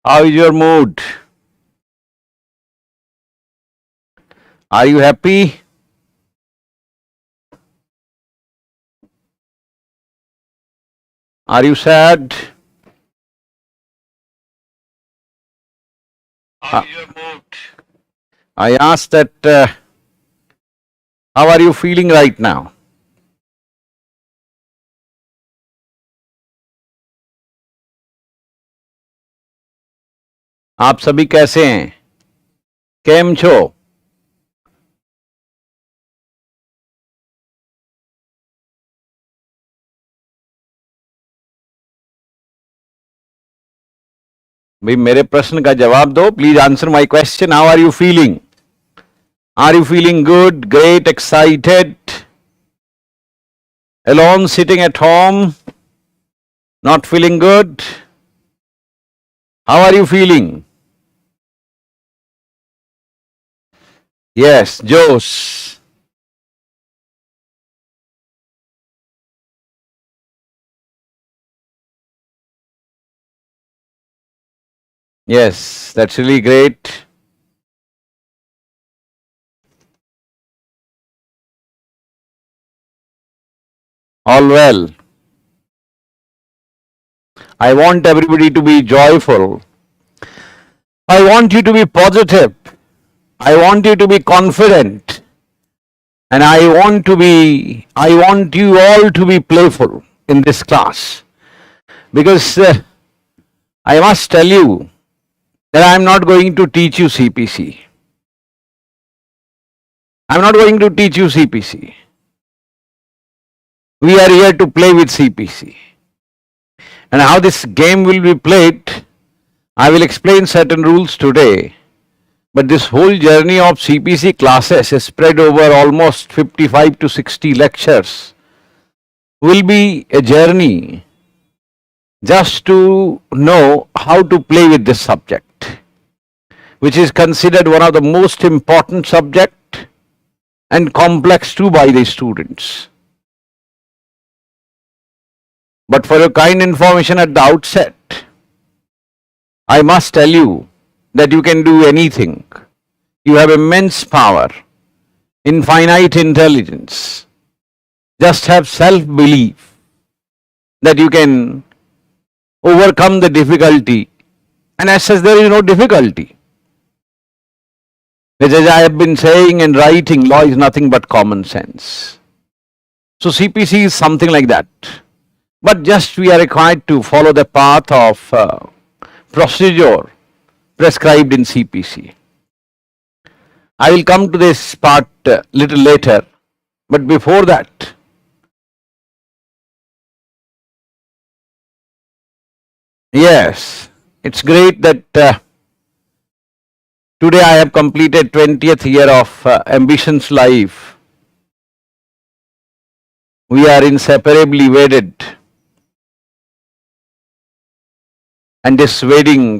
How is your mood? Are you happy? Are you sad? How is your mood? I asked that, how are you feeling right now? आप सभी कैसे हैं? केम छो? भाई मेरे प्रश्न का जवाब दो. Please answer my question. How are you feeling? Are you feeling good, great, excited? Alone, sitting at home, not feeling good? How are you feeling? Yes, Jose. Yes, that's really great. All well. I want everybody to be joyful. I want you to be positive. I want you to be confident. And I want you all to be playful in this class. Because I must tell you that I am not going to teach you CPC. I am not going to teach you CPC. We are here to play with CPC. And how this game will be played, I will explain certain rules today. But this whole journey of CPC classes is spread over almost 55 to 60 lectures. Will be a journey just to know how to play with this subject, which is considered one of the most important subject and complex too by the students. But for your kind information at the outset, I must tell you that you can do anything. You have immense power, infinite intelligence. Just have self-belief that you can overcome the difficulty, and as such there is no difficulty. As I have been saying and writing, law is nothing but common sense. So CPC is something like that. But just we are required to follow the path of procedure prescribed in CPC. I will come to this part little later, but before that, yes, it's great that today I have completed 20th year of Ambition's life. We are inseparably wedded. And this wedding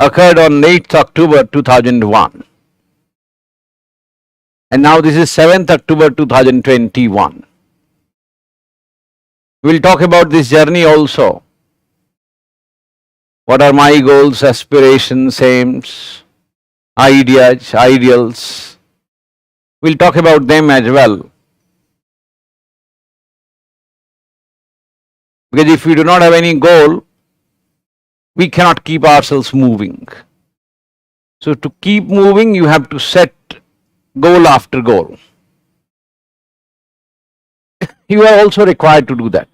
occurred on 8th October 2001. And now this is 7th October 2021. We'll talk about this journey also. What are my goals, aspirations, aims, ideas, ideals? We'll talk about them as well. Because if we do not have any goal, we cannot keep ourselves moving. So to keep moving, you have to set goal after goal. You are also required to do that.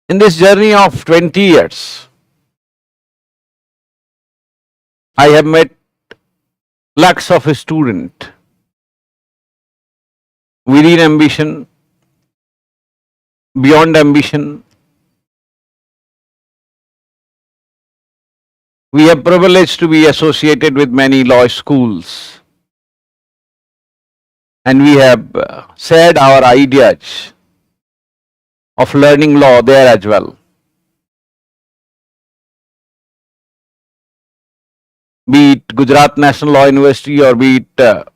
In this journey of 20 years, I have met lakhs of students within ambition, beyond ambition. We have privilege to be associated with many law schools, and we have shared our ideas of learning law there as well. Be it Gujarat National Law University or be it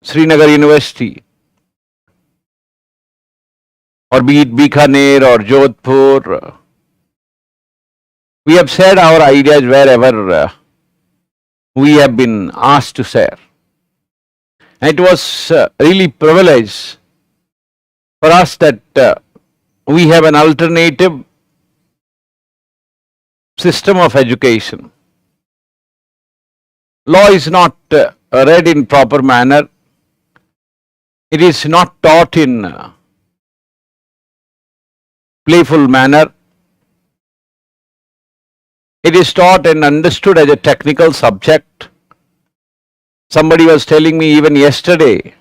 Srinagar University. or be it Bikaner or Jodhpur. We have shared our ideas wherever we have been asked to share. And it was really privilege for us that we have an alternative system of education. Law is not read in proper manner. It is not taught in playful manner. It is taught and understood as a technical subject. Somebody was telling me even yesterday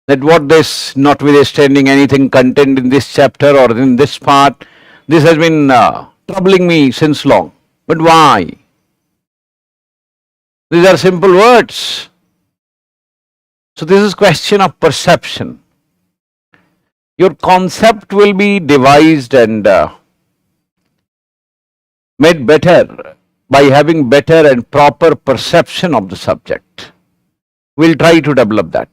that what this, notwithstanding anything contained in this chapter or in this part, this has been troubling me since long. But why? These are simple words. So this is question of perception. Your concept will be devised and made better by having better and proper perception of the subject. We'll try to develop that.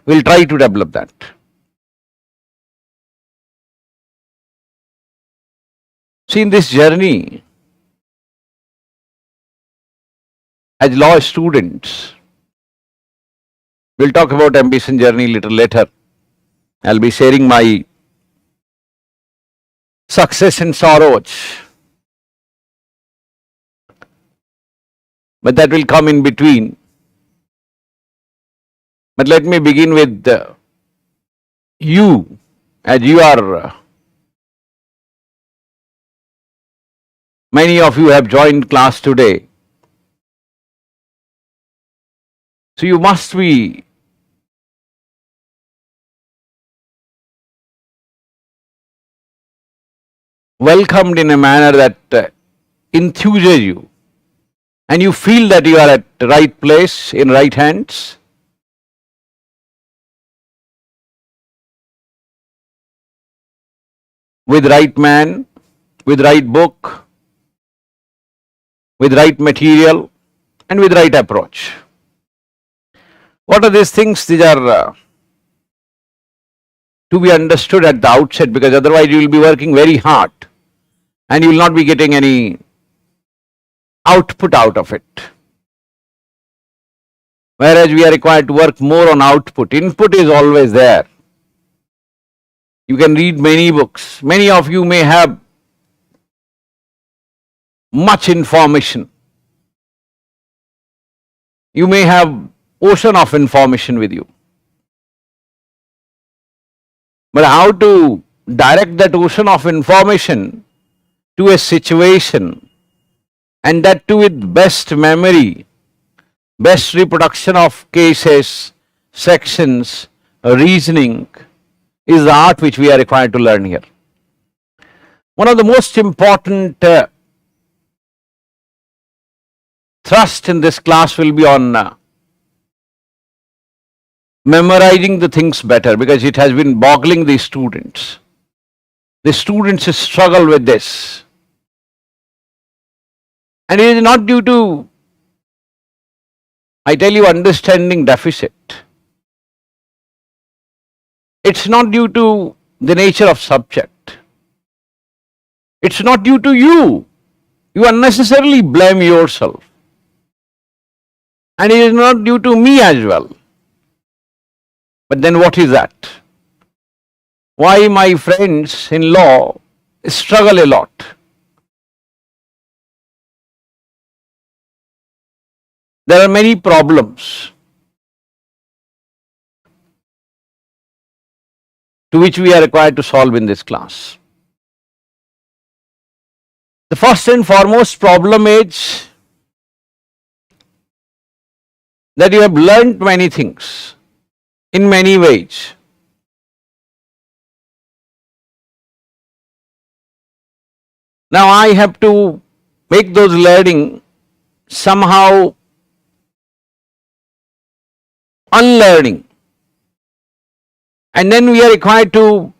We'll try to develop that. See, in this journey, as law students, we'll talk about ambition journey a little later. I'll be sharing my success and sorrows. But that will come in between. But let me begin with you, as you are, many of you have joined class today. So you must be welcomed in a manner that enthuses you, and you feel that you are at the right place, in right hands. With right man, with right book, with right material, and with right approach. What are these things? These are to be understood at the outset, because otherwise you will be working very hard and you will not be getting any output out of it. Whereas we are required to work more on output. Input is always there. You can read many books. Many of you may have much information. You may have ocean of information with you. But how to direct that ocean of information to a situation, and that too with best memory, best reproduction of cases, sections, reasoning, is the art which we are required to learn here. One of the most important thrust in this class will be on memorizing the things better, because it has been boggling the students. The students struggle with this. And it is not due to, I tell you, understanding deficit. It's not due to the nature of subject. It's not due to you. You unnecessarily blame yourself. And it is not due to me as well. But then what is that? Why my friends in law struggle a lot? There are many problems to which we are required to solve in this class. The first and foremost problem is that you have learnt many things in many ways. Now I have to make those learning somehow unlearning. And then we are required to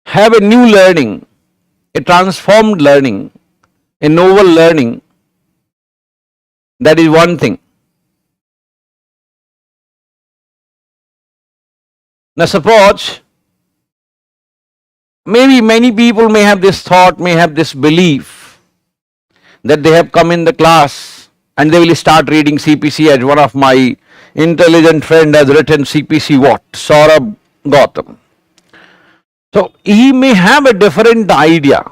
have a new learning, a transformed learning, a novel learning. That is one thing. Now suppose, maybe many people may have this thought, may have this belief that they have come in the class and they will start reading CPC, as one of my intelligent friend has written CPC what? Saurabh Gautam. So he may have a different idea.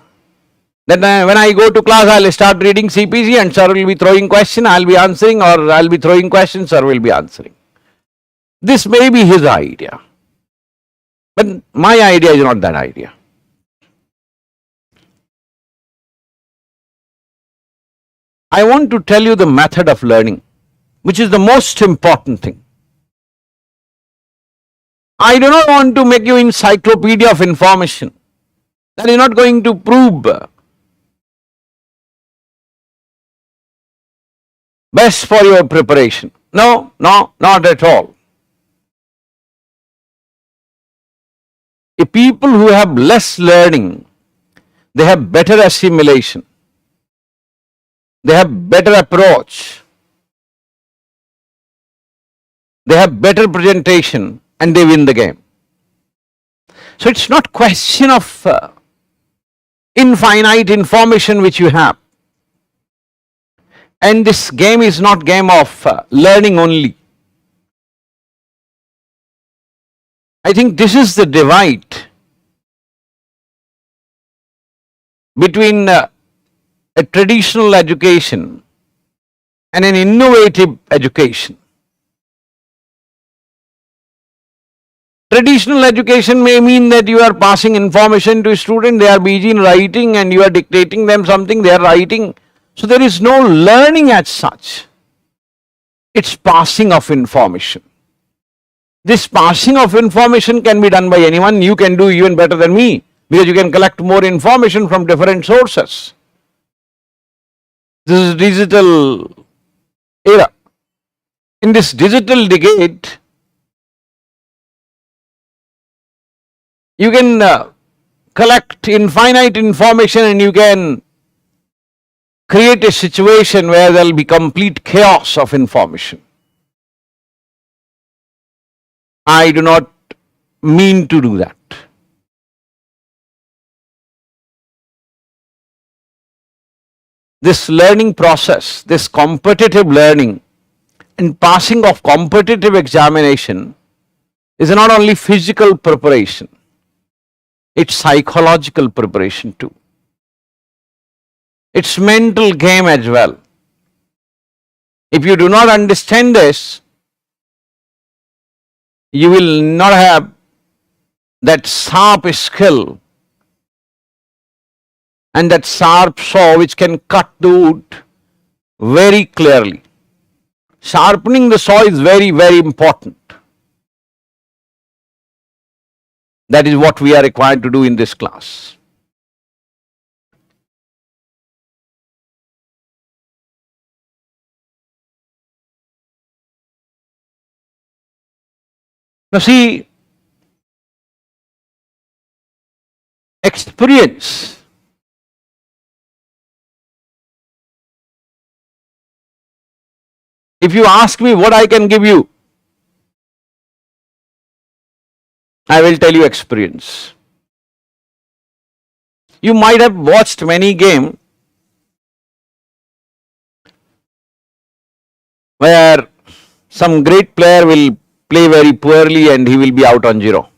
Then when I go to class, I'll start reading CPC and sir will be throwing question, I'll be answering, or I'll be throwing questions, sir will be answering. This may be his idea. But my idea is not that idea. I want to tell you the method of learning, which is the most important thing. I do not want to make you encyclopedia of information. That is not going to prove best for your preparation. No, not at all. If people who have less learning, they have better assimilation, they have better approach, they have better presentation, and they win the game. So it's not question of infinite information which you have. And this game is not game of learning only. I think this is the divide between a traditional education and an innovative education. Traditional education may mean that you are passing information to a student, they are busy in writing and you are dictating them something, they are writing. So there is no learning as such. It's passing of information. This passing of information can be done by anyone. You can do even better than me because you can collect more information from different sources. This is digital era. In this digital decade, you can collect infinite information and you can create a situation where there will be complete chaos of information. I do not mean to do that. This learning process, this competitive learning and passing of competitive examination is not only physical preparation, it's psychological preparation too. It's mental game as well. If you do not understand this, you will not have that sharp skill and that sharp saw which can cut the wood very clearly. Sharpening the saw is very, very important. That is what we are required to do in this class. Now see, experience if you ask me what I can give you, I will tell you experience. You might have watched many games where some great player will play very poorly and he will be out on zero.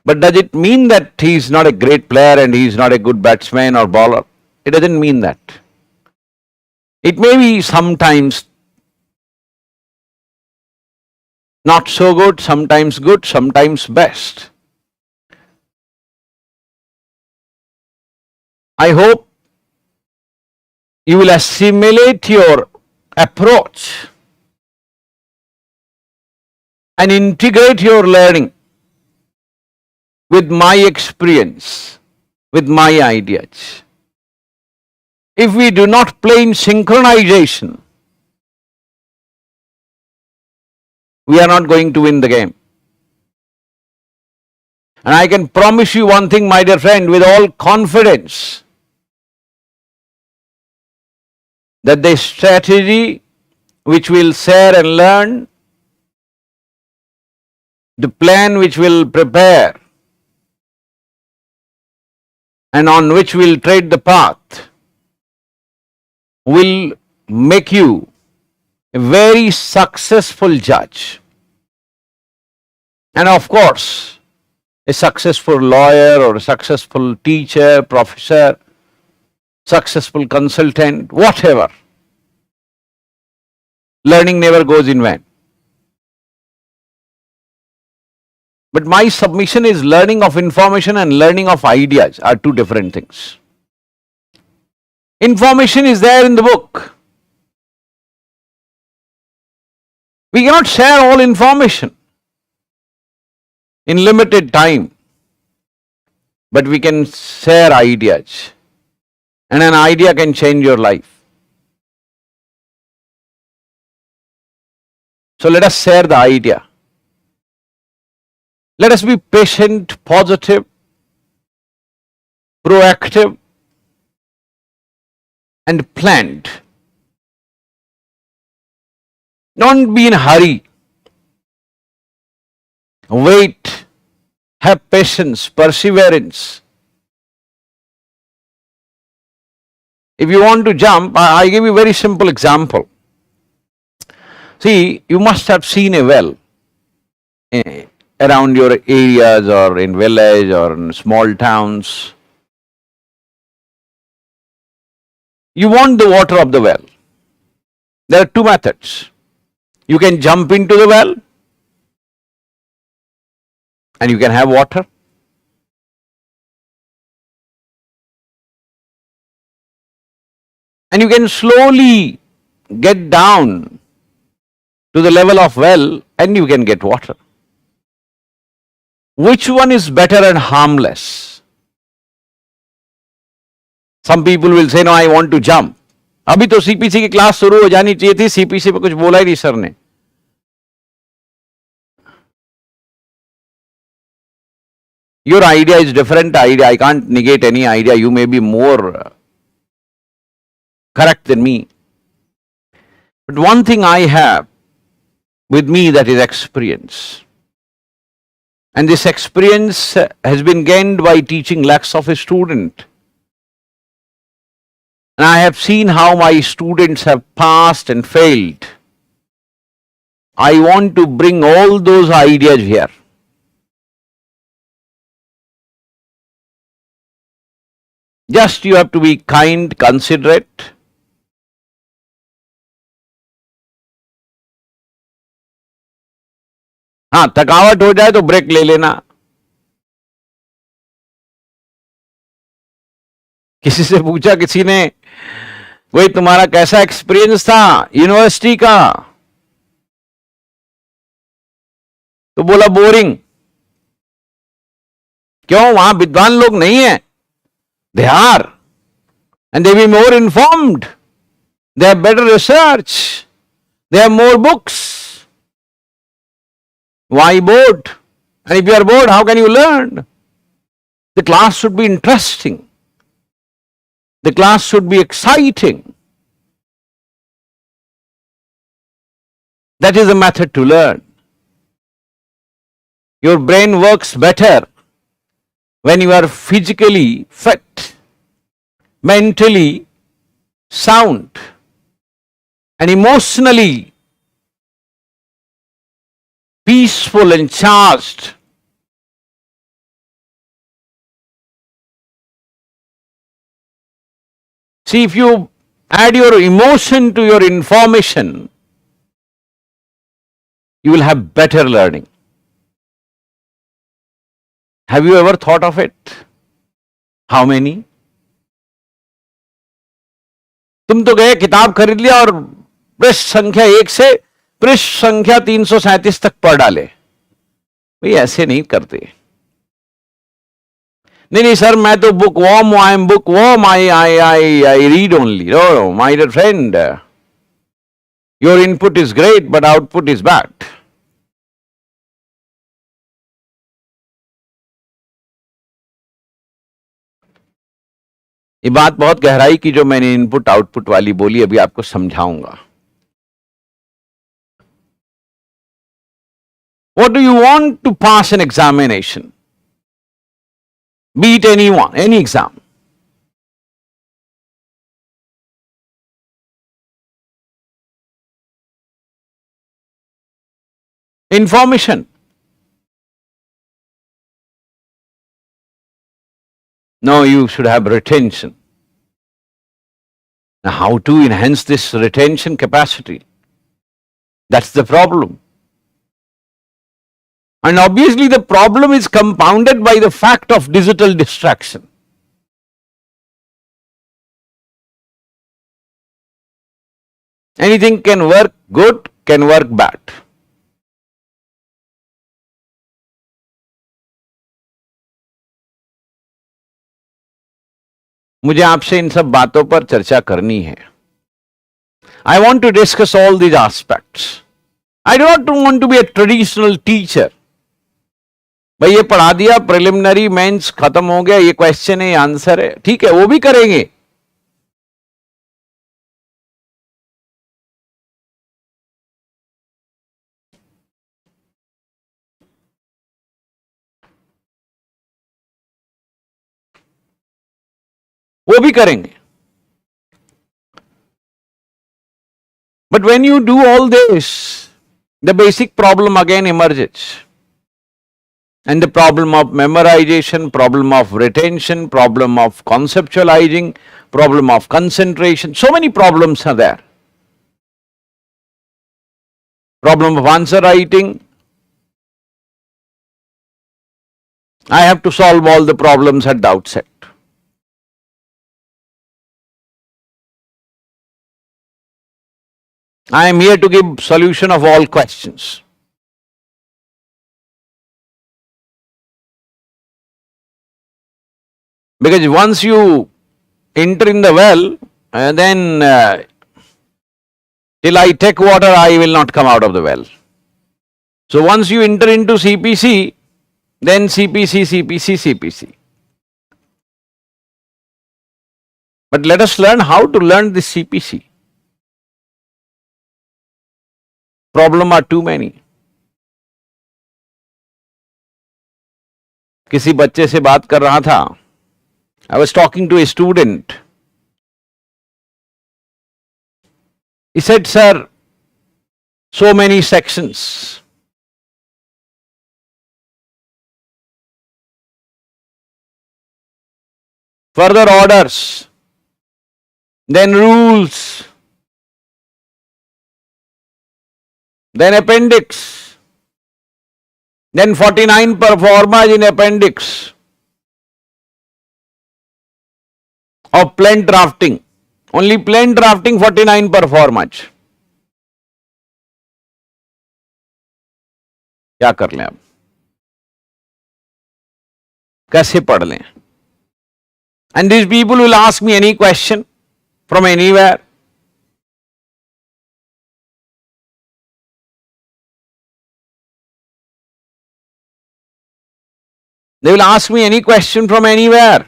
But does it mean that he is not a great player and he is not a good batsman or bowler? It doesn't mean that. It may be sometimes not so good, sometimes best. I hope you will assimilate your approach and integrate your learning with my experience, with my ideas. If we do not play in synchronization, we are not going to win the game. And I can promise you one thing, my dear friend, with all confidence, that the strategy which we'll share and learn, the plan which will prepare and on which we'll tread the path will make you a very successful judge. And of course, a successful lawyer or a successful teacher, professor, successful consultant, whatever. Learning never goes in vain. But my submission is learning of information and learning of ideas are two different things. Information is there in the book. We cannot share all information in limited time, but we can share ideas, and an idea can change your life. So let us share the idea. Let us be patient, positive, proactive, and planned. Don't be in a hurry. Wait, have patience, perseverance. If you want to jump, I give you a very simple example. See, you must have seen a well around your areas or in village or in small towns. You want the water of the well. There are two methods. You can jump into the well and you can have water. And you can slowly get down to the level of well and you can get water. Which one is better and harmless? Some people will say, no, I want to jump. अभी तो CPC की class शुरू हो जानी चाहिए थी, CPC पे कुछ बोला ही नहीं सर ने. Your idea is different idea. I can't negate any idea. You may be more correct than me. But one thing I have with me, that is experience. And this experience has been gained by teaching lakhs of a student. And I have seen how my students have passed and failed. I want to bring all those ideas here. Just you have to be kind, considerate. हाँ, थकावट हो जाए तो break ले लेना. किसी से पूछा किसी ने, वही तुम्हारा कैसा एक्सपीरियंस था यूनिवर्सिटी का? तो बोला बोरिंग. क्यों? वहां विद्वान लोग नहीं है. They are, and they be more informed. They have better research. They have more books. Why bored? And if you are bored, how can you learn? The class should be interesting. The class should be exciting. That is the method to learn. Your brain works better when you are physically fit, mentally sound, and emotionally peaceful and charged. See, if you add your emotion to your information, you will have better learning. Have you ever thought of it? How many? तुम तो गए किताब खरीद लिया और पृष्ठ संख्या 1 से पृष्ठ संख्या 337 तक पढ़ डाले. भाई ऐसे नहीं करते. नहीं सर, मैं तो bookworm, I am bookworm, I read only. No my dear friend, your input is great but output is bad. ये बात बहुत गहराई की जो मैंने इनपुट आउटपुट वाली बोली, अभी आपको समझाऊंगा. What do you want to pass an examination? Be it anyone, any exam. Information. No, you should have retention. Now, how to enhance this retention capacity? That's the problem. And obviously the problem is compounded by the fact of digital distraction. Anything can work good, can work bad. मुझे आपसे इन सब बातों पर चर्चा करनी है. I want to discuss all these aspects. I do not want to be a traditional teacher. भाई ये पढ़ा दिया, प्रिलिमिनरी मेंस खत्म हो गया, ये क्वेश्चन है, ये आंसर है, ठीक है, वो भी करेंगे. वो भी करेंगे. But when you do all this, the basic problem again emerges. And the problem of memorization, problem of retention, problem of conceptualizing, problem of concentration, so many problems are there. Problem of answer writing. I have to solve all the problems at the outset. I am here to give solution of all questions. Because once you enter in the well, then till I take water, I will not come out of the well. So once you enter into CPC, then CPC, CPC, CPC. But let us learn how to learn this CPC. Problem are too many. किसी बच्चे से बात कर रहा था. I was talking to a student. He said, sir, so many sections. Further orders, then rules, then appendix, then 49 performers in appendix of plain drafting. Only plain drafting 49 performers. क्या कर लें अब? कैसे पढ़ लें? And these people will ask me any question from anywhere. They will ask me any question from anywhere.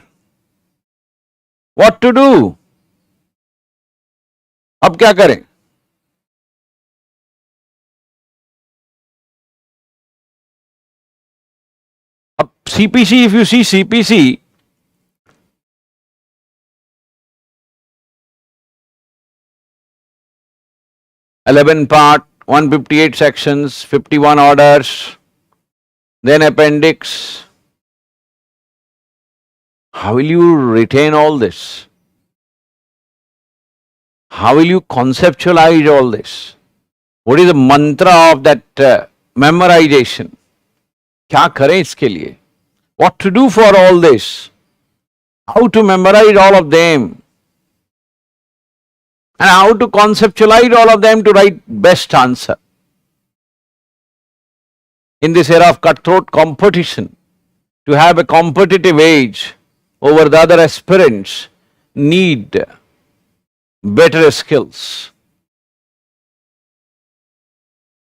What to do? अब क्या करें? अब CPC, if you see CPC, (11 part, 158 sections, 51 orders, then appendix. How will you retain all this? How will you conceptualize all this? What is the mantra of that memorization? क्या करें इसके लिए? What to do for all this? How to memorize all of them? And how to conceptualize all of them to write best answer? In this era of cutthroat competition, to have a competitive edge over the other aspirants, need better skills.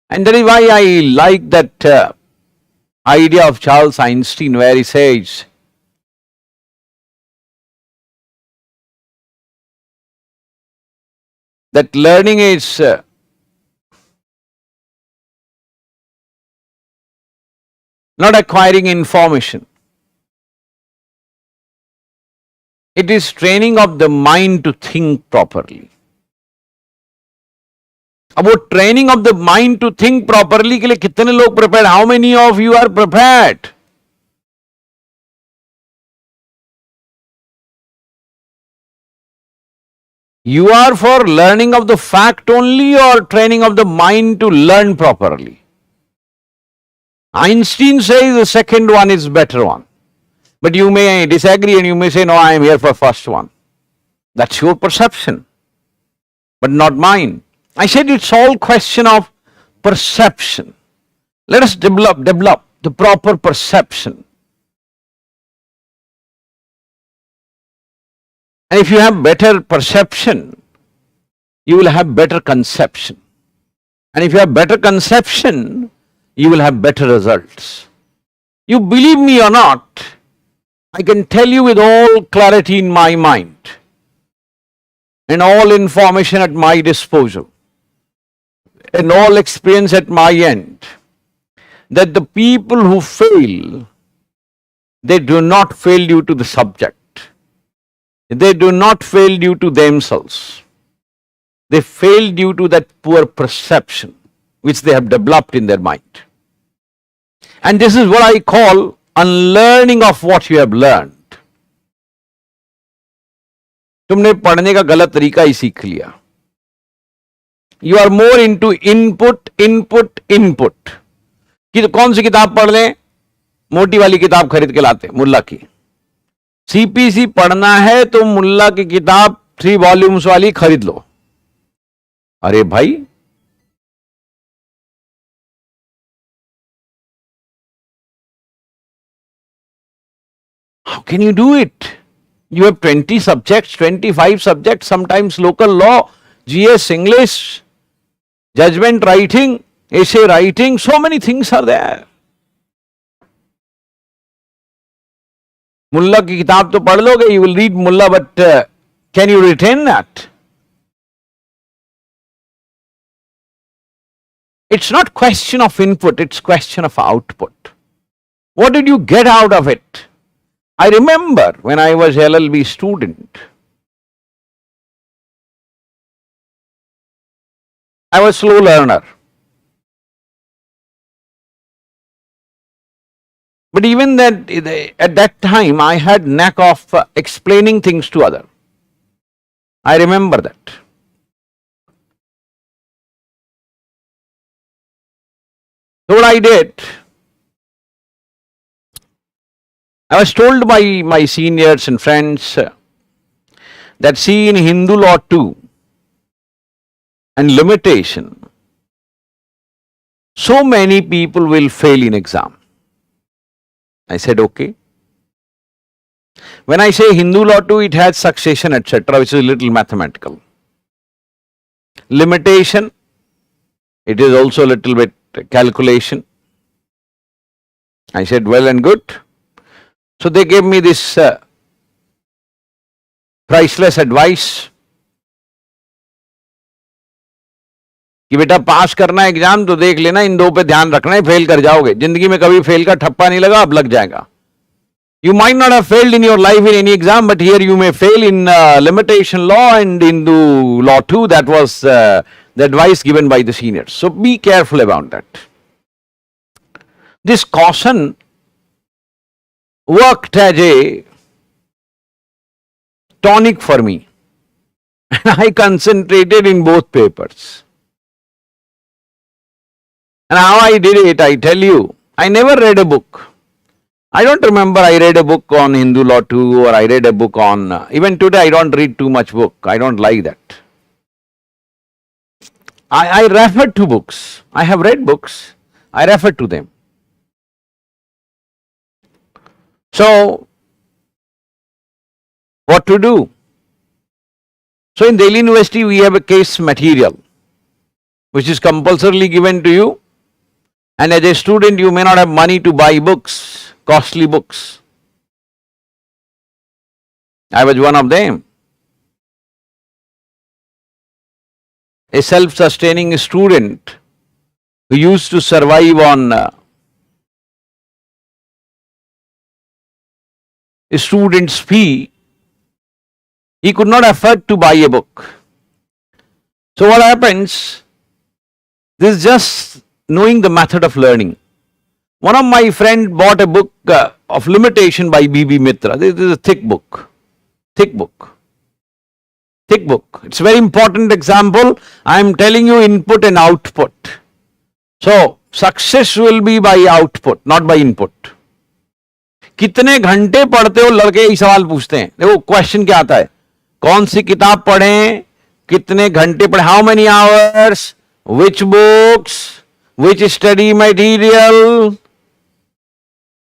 And that is why I like that idea of Charles Einstein where he says, that learning is not acquiring information. It is training of the mind to think properly. अब वो training of the mind to think properly के लिए कितने लोग prepared? How many of you are prepared? You are for learning of the fact only or training of the mind to learn properly? Einstein says the second one is better one. But you may disagree and you may say, no, I am here for first one. That's your perception, but not mine. I said it's all question of perception. Let us develop the proper perception. And if you have better perception, you will have better conception. And if you have better conception, you will have better results. You believe me or not, I can tell you with all clarity in my mind and all information at my disposal and all experience at my end, that the people who fail, they do not fail due to the subject. They do not fail due to themselves. They fail due to that poor perception which they have developed in their mind. And this is what I call unlearning of what you have learned. तुमने पढ़ने का गलत तरीका ही सीख लिया. You are more into input. कि तो कौन सी किताब पढ़ लें? मोटी वाली किताब खरीद के लाते मुल्ला की. सीपीसी पढ़ना है तो मुल्ला की किताब 3 वॉल्यूम्स वाली खरीद लो. अरे भाई, how can you do it? You have 20 subjects, 25 subjects, sometimes local law, GS, English, judgment writing, essay writing, so many things are there. मुल्ला की किताब तो पढ़ लोगे, you will read Mulla, but can you retain that? It's not question of input, it's question of output. What did you get out of it? I remember when I was LLB student, I was slow learner. But even that, at that time, I had knack of explaining things to others. I remember that. So what I did, I was told by my seniors and friends that see in Hindu law 2 and limitation, so many people will fail in exam. I said, okay. When I say Hindu law 2, it has succession, etc., which is a little mathematical. Limitation, it is also a little bit calculation. I said, well and good. So they gave me this priceless advice कि बेटा पास करना है exam तो देख लेना, इन 2 पे ध्यान रखना है, फेल कर जाओगे. जिंदगी में कभी फेल का ठप्पा नहीं लगा, अब लग जाएगा. You might not have failed in your life in any exam, but here you may fail in limitation law and in the law 2. That was the advice given by the seniors. So be careful about that. This caution worked as a tonic for me. And I concentrated in both papers. And how I did it, I tell you, I never read a book. I don't remember I read a book on Hindu law 2 or I read a book on, even today I don't read too much book. I don't like that. I refer to books. I have read books. I refer to them. So, what to do? So in Delhi University we have a case material which is compulsorily given to you, and as a student you may not have money to buy books, costly books. I was one of them. A self-sustaining student who used to survive on student's fee, he could not afford to buy a book. So what happens? This is just knowing the method of learning. One of my friend bought a book of limitation by B.B. Mitra. This is a thick book. Thick book. Thick book. It's a very important example. I am telling you input and output. So success will be by output, not by input. कितने घंटे पढ़ते हो लड़के यही सवाल पूछते हैं. देखो क्वेश्चन क्या आता है, कौन सी किताब पढ़ें, कितने घंटे पढ़ें, how many hours, which books, which study material.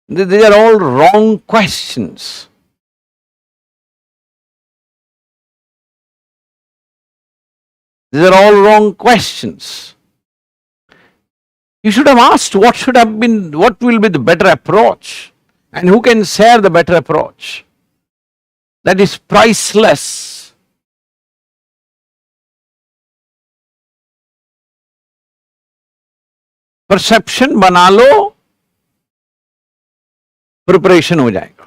These are all wrong questions. These are all wrong questions. You should have asked what will be the better approach, and who can share the better approach. That is priceless. Perception बना लो, preparation हो जाएगा.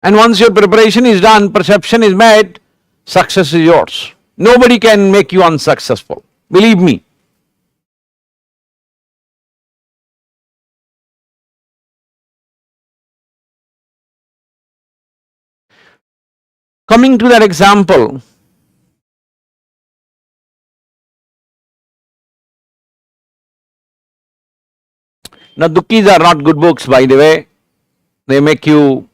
And once your preparation is done, perception is made, success is yours. Nobody can make you unsuccessful. Believe me. Coming to that example, now Dukkis are not good books, by the way. They make you,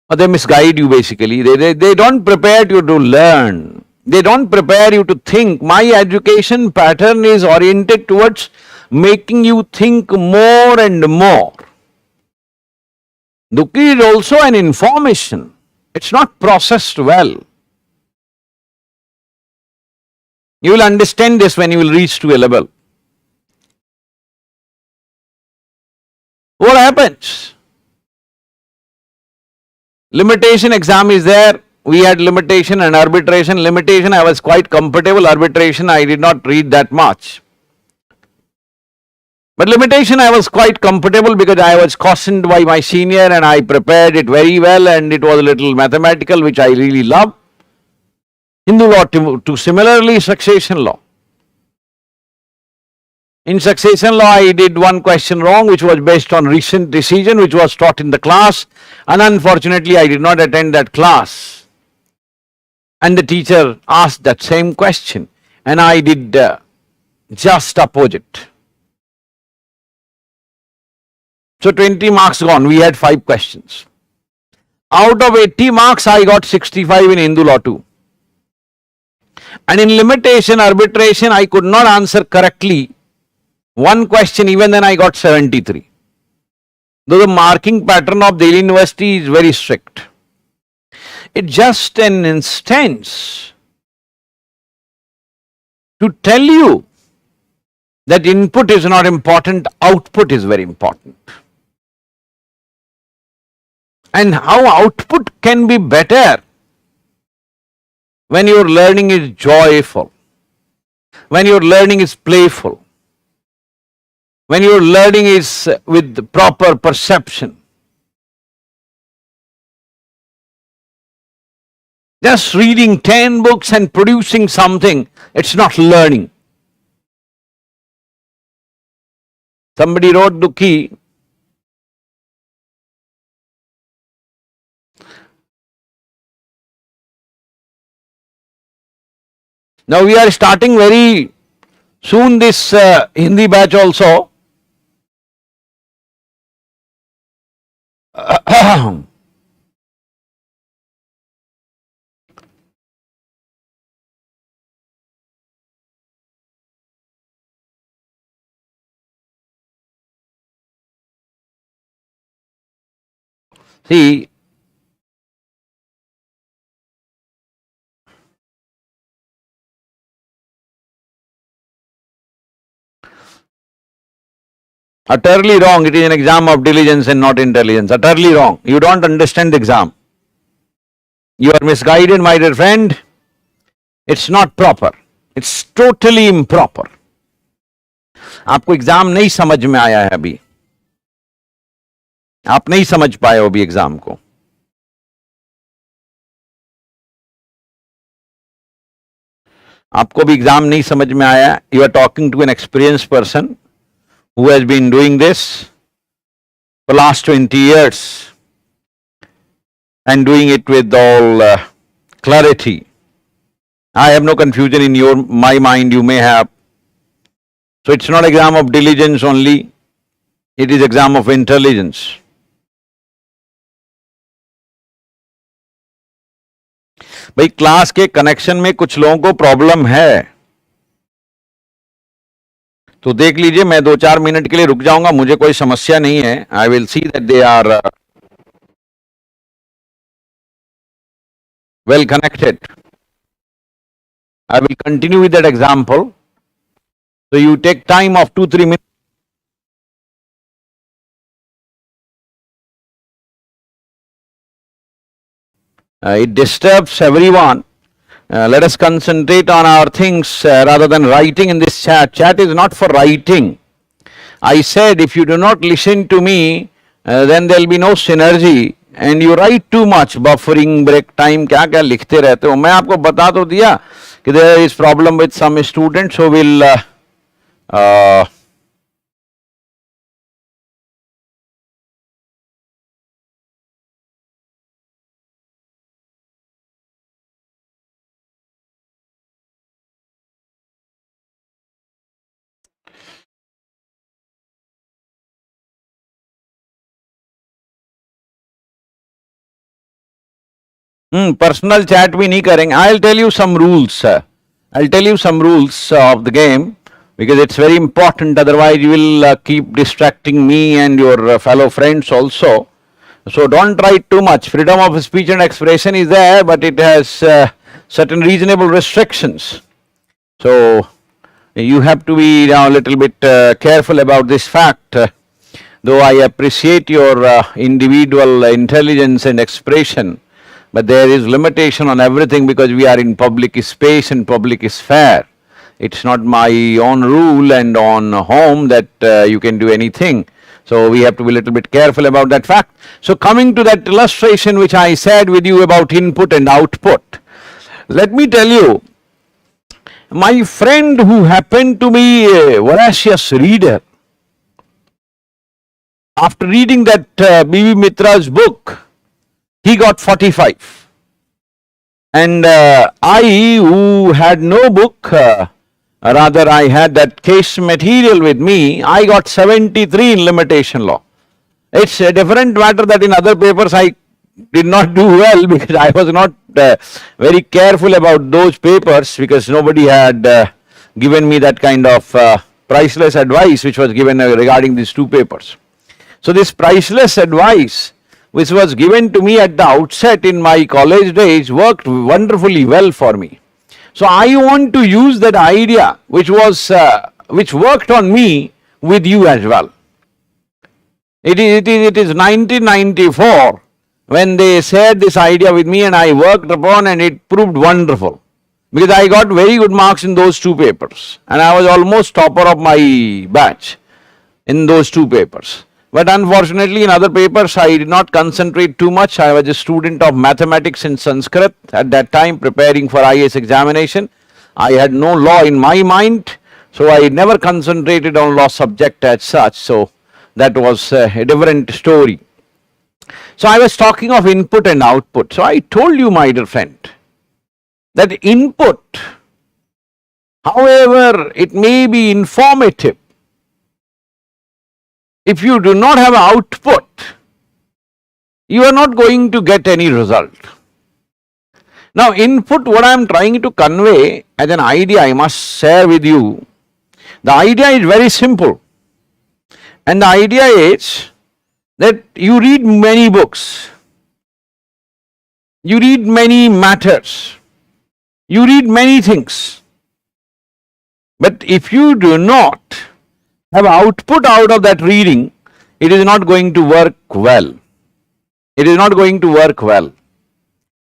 or they misguide you basically. They don't prepare you to learn. They don't prepare you to think. My education pattern is oriented towards making you think more and more. Dukki is also an information. It's not processed well. You will understand this when you will reach to a level. What happens? Limitation exam is there. We had limitation and arbitration. Limitation I was quite comfortable. Arbitration I did not read that much. But limitation I was quite comfortable because I was cautioned by my senior and I prepared it very well, and it was a little mathematical, which I really love. Hindu law to similarly succession law. In succession law, I did one question wrong, which was based on recent decision, which was taught in the class, and unfortunately, I did not attend that class. And the teacher asked that same question, and I did just opposite. So 20 marks gone. We had 5 questions. Out of 80 marks, I got 65 in Hindu law too. And in limitation, arbitration, I could not answer correctly one question, even then I got 73. Though the marking pattern of Delhi University is very strict. It's just an instance to tell you that input is not important, output is very important. And how output can be better when your learning is joyful, when your learning is playful, when your learning is with the proper perception. Just reading 10 books and producing something, it's not learning. Somebody wrote Dukki. Now we are starting very soon this Hindi batch also. See, utterly wrong. It is an exam of diligence and not intelligence. Utterly wrong. You don't understand the exam. You are misguided, my dear friend. It's not proper. It's totally improper. आपको exam नहीं समझ में आया है अभी. आप नहीं समझ पाए हो अभी एग्जाम को। आपको भी एग्जाम नहीं समझ में आया। You are talking to an experience person who has been doing this for last 20 years and doing it with all clarity. I have no confusion in my mind, you may have. So it's not exam of diligence only, it is exam of intelligence. भाई class के connection में कुछ लोगों को problem है, तो देख लीजिए, मैं 2-4 मिनट के लिए रुक जाऊंगा, मुझे कोई समस्या नहीं है। I will see that they are well connected. I will continue with that example. So you take time of 2-3 minutes. It disturbs everyone. Let us concentrate on our things rather than writing in this chat. Chat is not for writing. I said if you do not listen to me, then there will be no synergy. And you write too much, buffering, break time, क्या क्या लिखते रहते हो। मैं आपको बता तो दिया कि there is problem with some students who will personal chat भी नहीं करेंगे। I will tell you some rules, I will tell you some rules of the game because it's very important, otherwise you will keep distracting me and your fellow friends also. So don't write too much. Freedom of speech and expression is there, but it has certain reasonable restrictions. So you have to be now a little bit careful about this fact. Though I appreciate your individual intelligence and expression, but there is limitation on everything because we are in public space and public sphere. It's not my own rule and on home that you can do anything. So we have to be a little bit careful about that fact. So coming to that illustration which I said with you about input and output, let me tell you, my friend who happened to be a voracious reader, after reading that B.V. Mitra's book, he got 45. And I, who had no book, rather I had that case material with me, I got 73 in limitation law. It's a different matter that in other papers I did not do well because I was not very careful about those papers because nobody had given me that kind of priceless advice which was given regarding these two papers. So this priceless advice which was given to me at the outset in my college days worked wonderfully well for me. So I want to use that idea which was which worked on me with you as well. It is 1994 when they shared this idea with me and I worked upon, and it proved wonderful because I got very good marks in those two papers and I was almost topper of my batch in those two papers. But unfortunately in other papers I did not concentrate too much. I was a student of mathematics and Sanskrit at that time preparing for IAS examination. I had no law in my mind, so I never concentrated on law subject as such, so that was a different story. So I was talking of input and output. So I told you, my dear friend, that input, however it may be informative, if you do not have output, you are not going to get any result. Now input, what I am trying to convey as an idea, I must share with you. The idea is very simple, and the idea is that you read many books, you read many matters, you read many things, but if you do not have output out of that reading, it is not going to work well. It is not going to work well.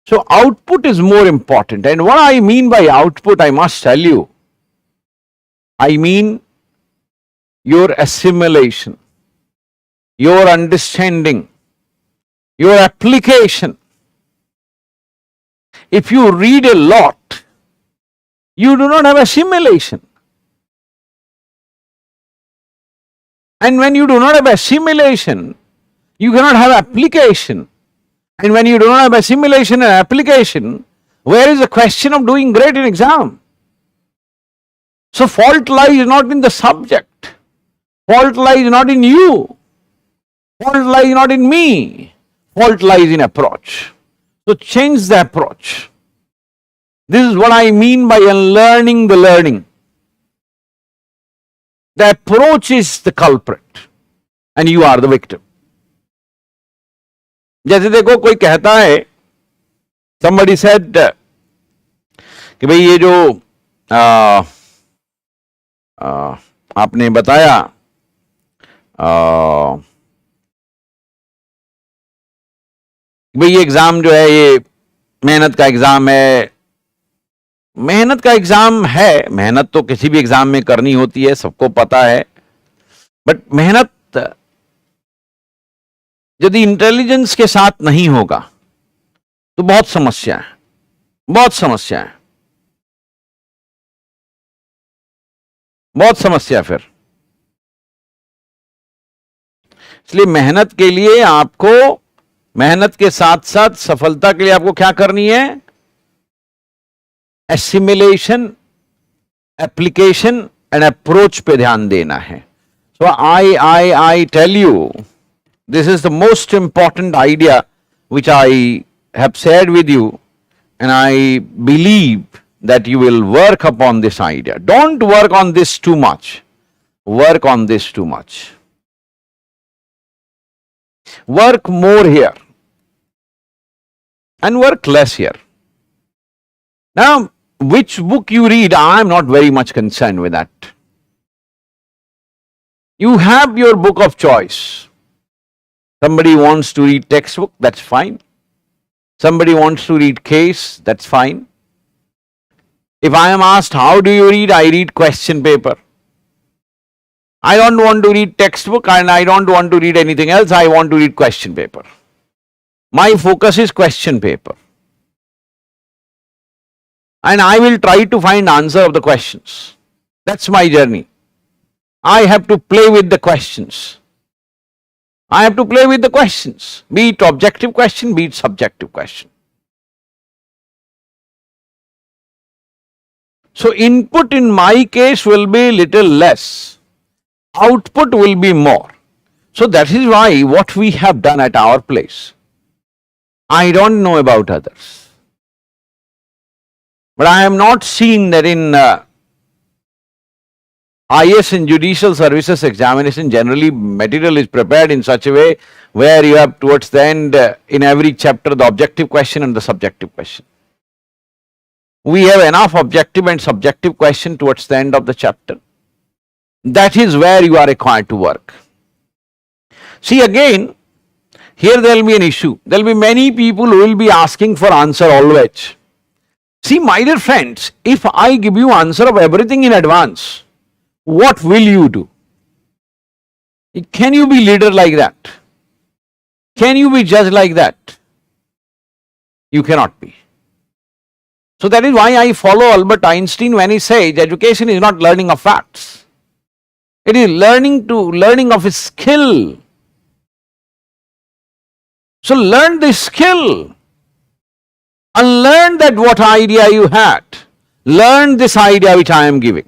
So output is more important, and what I mean by output, I must tell you, I mean your assimilation, your understanding, your application. If you read a lot, you do not have assimilation. And when you do not have assimilation, you cannot have application. And when you do not have assimilation and application, where is the question of doing great in exam? So fault lies not in the subject. Fault lies not in you. Fault lies not in me. Fault lies in approach. So change the approach. This is what I mean by unlearning the learning. The approach is the culprit and you are the victim. जैसे देखो कोई कहता है, somebody said कि भाई ये जो आपने बताया भाई ये एग्जाम जो है ये मेहनत का एग्जाम है. मेहनत का एग्जाम है, मेहनत तो किसी भी एग्जाम में करनी होती है, सबको पता है. बट मेहनत यदि इंटेलिजेंस के साथ नहीं होगा तो बहुत समस्या है, बहुत समस्या है, बहुत समस्या. फिर इसलिए मेहनत के लिए आपको, मेहनत के साथ साथ सफलता के लिए आपको क्या करनी है? एसिमिलेशन, एप्लीकेशन एंड अप्रोच पे ध्यान देना है. So I tell you, this is the most important idea which I have shared with you, and I believe that you will work upon this idea. Don't work on this too much. Work on this too much. Work more here and work less here. Now, which book you read, I am not very much concerned with that. You have your book of choice. Somebody wants to read textbook, that's fine. Somebody wants to read case, that's fine. If I am asked, how do you read? I read question paper. I don't want to read textbook and I don't want to read anything else. I want to read question paper. My focus is question paper. And I will try to find answer of the questions. That's my journey. I have to play with the questions. I have to play with the questions, be it objective question, be it subjective question. So input in my case will be little less, output will be more. So that is why what we have done at our place, I don't know about others, but I am not seeing that in IS and judicial services examination, generally material is prepared in such a way where you have towards the end in every chapter the objective question and the subjective question. We have enough objective and subjective question towards the end of the chapter. That is where you are required to work. See again, here there will be an issue. There will be many people who will be asking for answer always. See my dear friends, if I give you answer of everything in advance, what will you do? Can you be leader like that? Can you be judge like that? You cannot be. So that is why I follow Albert Einstein when he says education is not learning of facts. It is learning of a skill. So learn the skill. Unlearn that what idea you had. Learn this idea which I am giving.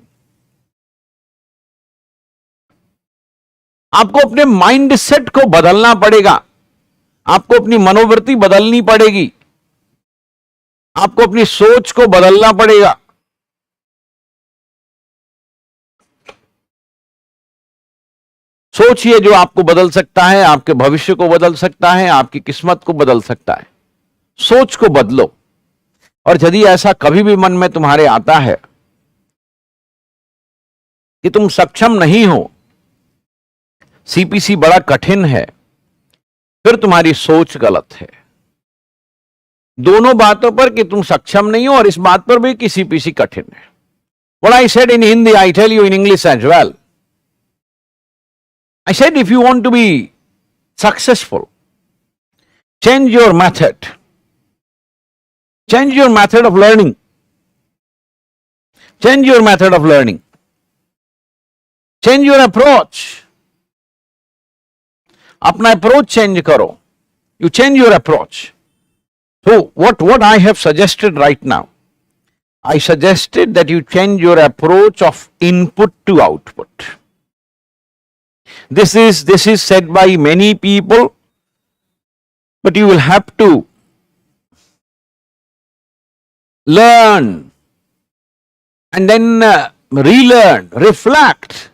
आपको अपने mind set को बदलना पड़ेगा, आपको अपनी मनोवृत्ति बदलनी पड़ेगी, आपको अपनी सोच को बदलना पड़ेगा. सोचिए जो आपको बदल सकता है, आपके भविष्य को बदल सकता है, आपकी किस्मत को बदल सकता है. सोच को बदलो. और यदि ऐसा कभी भी मन में तुम्हारे आता है कि तुम सक्षम नहीं हो, सीपीसी बड़ा कठिन है, फिर तुम्हारी सोच गलत है. दोनों बातों पर कि तुम सक्षम नहीं हो और इस बात पर भी कि सीपीसी कठिन है. What I said in Hindi, I tell you in English as well. I said if you want to be successful. Change your method. Change your method of learning. Change your method of learning. Change your approach. अपना approach change करो. You change your approach. So what I have suggested right now, I suggested that you change your approach of input to output. This is said by many people, but you will have to learn and then relearn, reflect,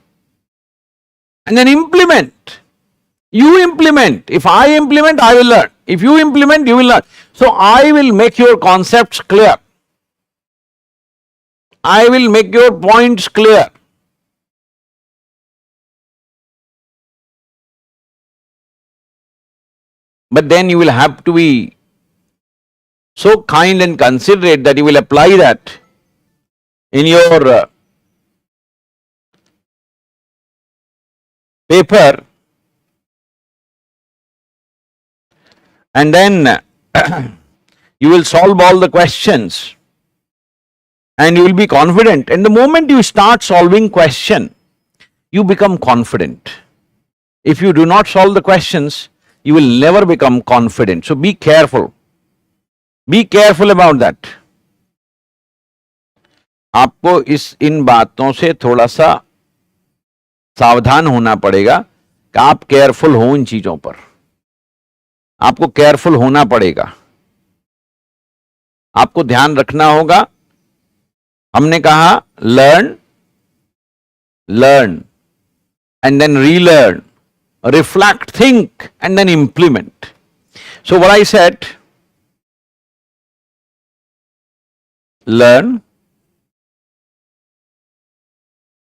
and then implement. You implement. If I implement, I will learn. If you implement, you will learn. So I will make your concepts clear. I will make your points clear. But then you will have to be so kind and considerate that you will apply that in your paper, and then you will solve all the questions and you will be confident. And the moment you start solving question, you become confident. If you do not solve the questions, you will never become confident. So be careful. Be careful about that. आपको इन बातों से थोड़ा सा सावधान होना पड़ेगा कि आप केयरफुल हो इन चीजों पर. आपको केयरफुल होना पड़ेगा. आपको ध्यान रखना होगा. हमने कहा learn, learn and then relearn, reflect, think, and then implement. So what I said, learn,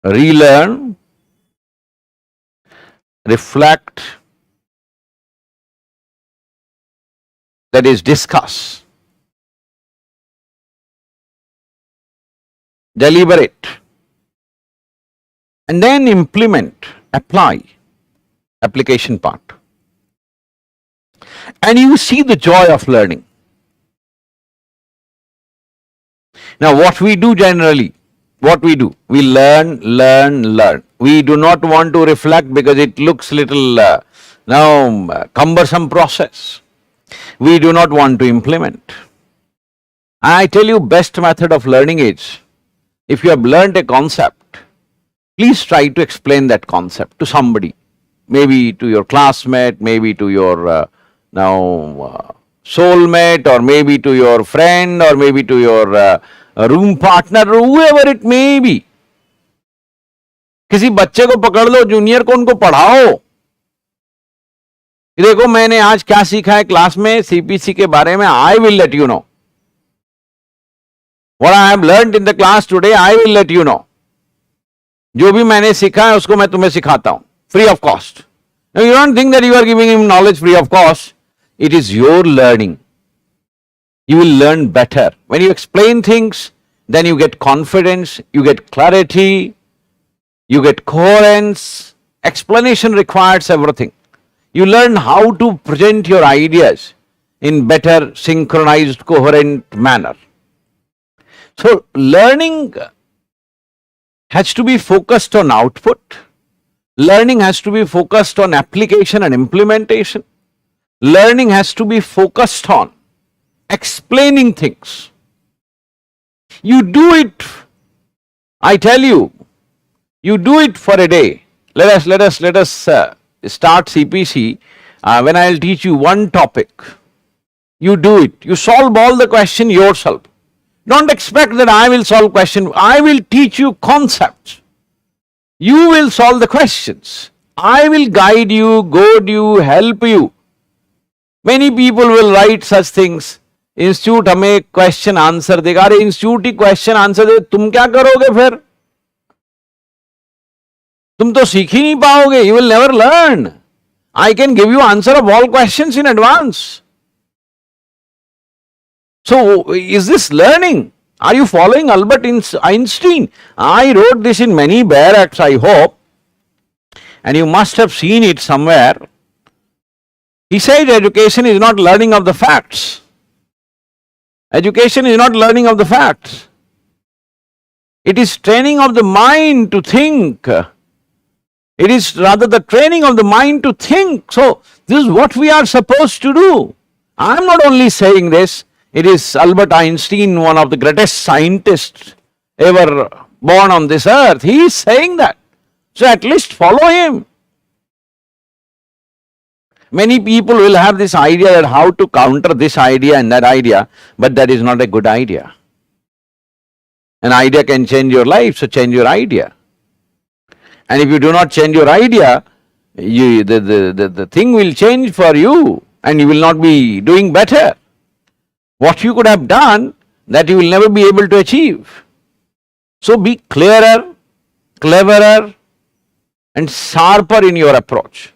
relearn, reflect, that is discuss, deliberate, and then implement, apply, application part. And you see the joy of learning. Now what we do generally, what we do? We learn, learn, learn. We do not want to reflect because it looks little cumbersome process. We do not want to implement. I tell you, best method of learning is, if you have learnt a concept, please try to explain that concept to somebody, maybe to your classmate, maybe to your soulmate, or maybe to your friend, or maybe to your room partner, whoever it may be. किसी बच्चे को पकड़ लो, junior को, उनको पढ़ाओ. देखो मैंने आज क्या सीखा है क्लास में सीपीसी के बारे में. I will let you know. What I have learnt in the class today, I will let you know. जो भी मैंने सीखा है उसको मैं तुम्हें सिखाता हूं, free of cost. Now you don't think that you are giving him knowledge free of cost. It is your learning. You will learn better. When you explain things, then you get confidence, you get clarity, you get coherence. Explanation requires everything. You learn how to present your ideas in better synchronized, coherent manner. So learning has to be focused on output. Learning has to be focused on application and implementation. Learning has to be focused on explaining things. You do it, I tell you, you do it for a day. Let us start CPC when I will teach you one topic. You do it. You solve all the question yourself. Don't expect that I will solve question. I will teach you concepts. You will solve the questions. I will guide you, goad you, help you. Many people will write such things. Institute हमें question answer देगा. अरे institute ही question answer दे, तुम क्या करोगे फिर? तुम तो सीख ही नहीं पाओगे. You will never learn. I can give you answer of all questions in advance. So is this learning? Are you following Albert Einstein? I wrote this in many bare acts, I hope, and you must have seen it somewhere. He said education is not learning of the facts. Education is not learning of the facts. It is training of the mind to think. It is rather the training of the mind to think. So, this is what we are supposed to do. I am not only saying this, it is Albert Einstein, one of the greatest scientists ever born on this earth. He is saying that. So, at least follow him. Many people will have this idea that how to counter this idea and that idea, but that is not a good idea. An idea can change your life, so change your idea. And if you do not change your idea, the thing will change for you and you will not be doing better. What you could have done, that you will never be able to achieve. So be clearer, cleverer and sharper in your approach.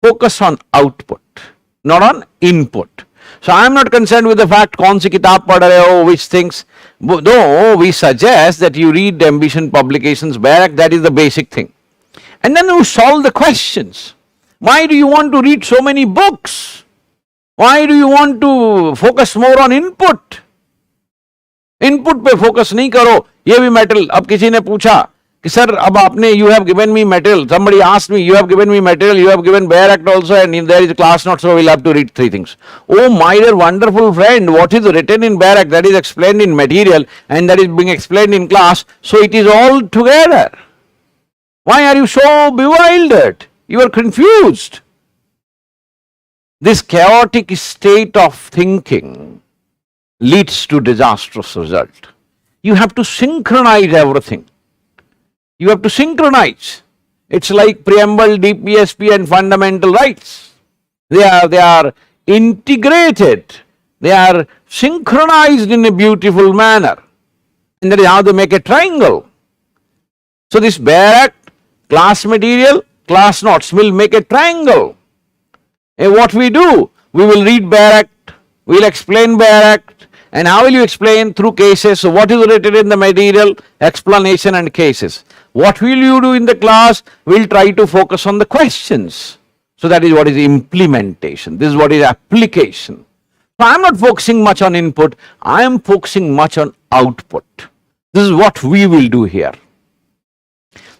Focus on output, not on input. So I am not concerned with the fact kaun si kitab padh rahe ho, which things, though we suggest that you read ambition publications back, that is the basic thing. And then you solve the questions. Why do you want to read so many books? Why do you want to focus more on input? Input पे focus नहीं करो, ये भी metal, अब किसी ने पूछा कि सर अब आपने you have given me material, somebody asked me you have given me material, you have given Bayer Act also and if there is a class note so we'll have to read 3 things. Oh my dear wonderful friend, what is written in Bayer Act that is explained in material and that is being explained in class, so it is all together. Why are you so bewildered? You are confused. This chaotic state of thinking leads to disastrous result. You have to synchronize everything. You have to synchronize. It's like preamble, DPSP and fundamental rights. They are integrated. They are synchronized in a beautiful manner. And that is how they make a triangle. So this Bayer Act, class material, class notes will make a triangle. And what we do? We will read Bayer Act, we will explain Bayer Act, and how will you explain? Through cases. So what is written in the material? Explanation and cases. What will you do in the class? We will try to focus on the questions. So that is what is implementation. This is what is application. So I am not focusing much on input, I am focusing much on output. This is what we will do here.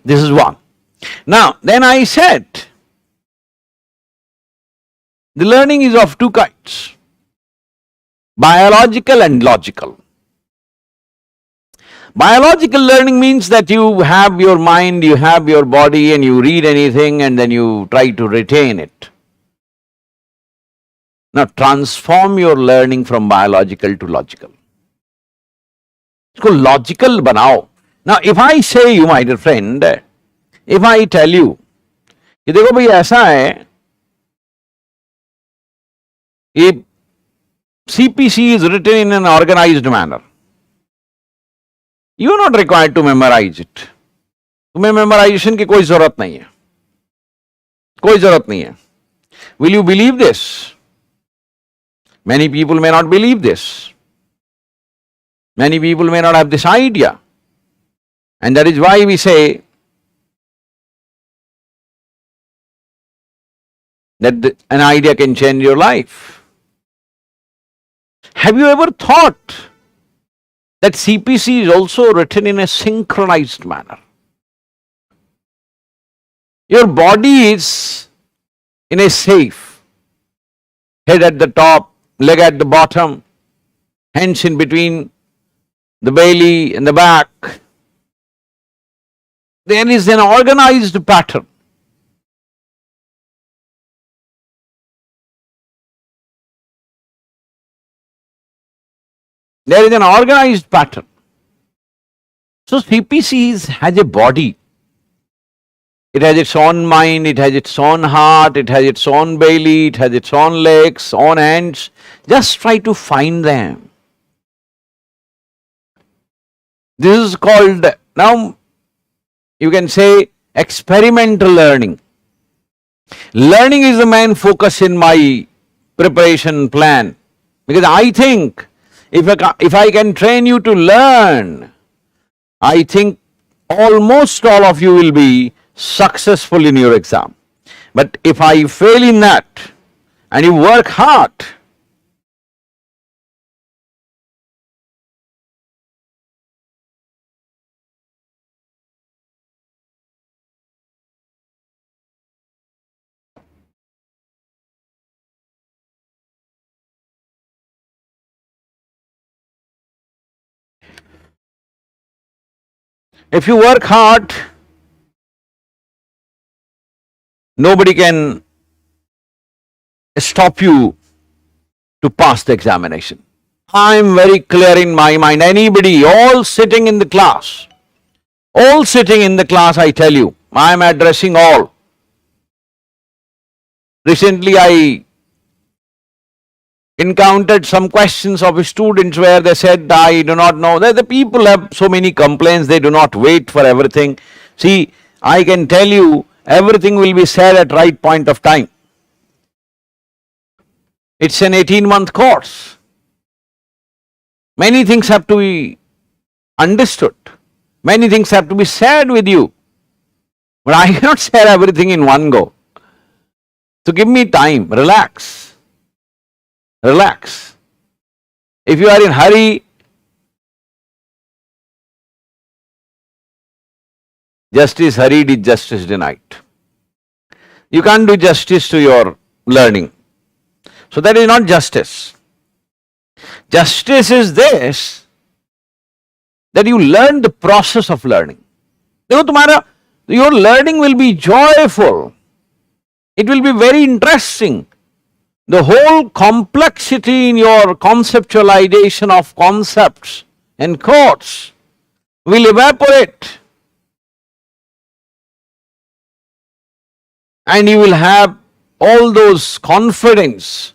This is one. Now, then I said, the learning is of 2 kinds, biological and logical. Biological learning means that you have your mind, you have your body and you read anything and then you try to retain it. Now transform your learning from biological to logical. इसको logical बनाओ. Now if I say you my dear friend, if I tell you कि देखो भाई ऐसा है कि CPC is written in an organized manner. You are not required to memorize it. तुम्हें memorization की कोई जरूरत नहीं है, कोई जरूरत नहीं है. Will you believe this? Many people may not believe this. Many people may not have this idea. And that is why we say that an idea can change your life. Have you ever thought that CPC is also written in a synchronized manner? Your body is in a safe, head at the top, leg at the bottom, hands in between the belly and the back. There is an organized pattern. There is an organized pattern. So CPC has a body. It has its own mind, it has its own heart, it has its own belly, it has its own legs, own hands. Just try to find them. This is called, now you can say, experimental learning. Learning is the main focus in my preparation plan, because I think if I can train you to learn, I think almost all of you will be successful in your exam. But if I fail in that, and you work hard, if you work hard, nobody can stop you to pass the examination. I am very clear in my mind. Anybody, all sitting in the class, I tell you, I am addressing all. Recently, I encountered some questions of students where they said, I do not know. The people have so many complaints, they do not wait for everything. See, I can tell you, everything will be said at right point of time. It's an 18-month course. Many things have to be understood. Many things have to be said with you. But I cannot share everything in one go. So give me time, relax. Relax. If you are in hurry, justice hurried is justice denied. You can't do justice to your learning. So that is not justice. Justice is this, that you learn the process of learning. Your learning will be joyful. It will be very interesting. The whole complexity in your conceptualization of concepts and codes will evaporate. And you will have all those confidence,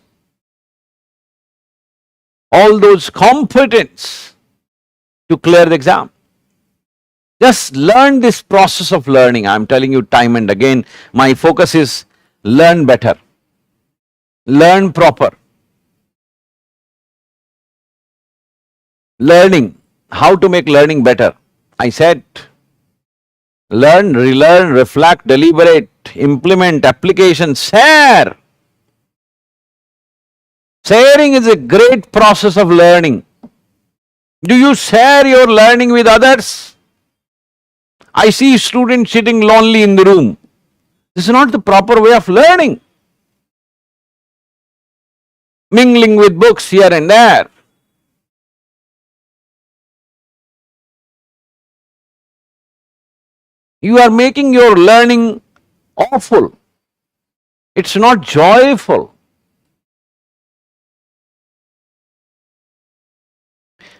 all those competence to clear the exam. Just learn this process of learning. I am telling you time and again, my focus is learn better, learn proper. Learning, how to make learning better. I said, learn, relearn, reflect, deliberate, implement, application, share. Sharing is a great process of learning. Do you share your learning with others? I see students sitting lonely in the room. This is not the proper way of learning. Mingling with books here and there. You are making your learning awful. It's not joyful.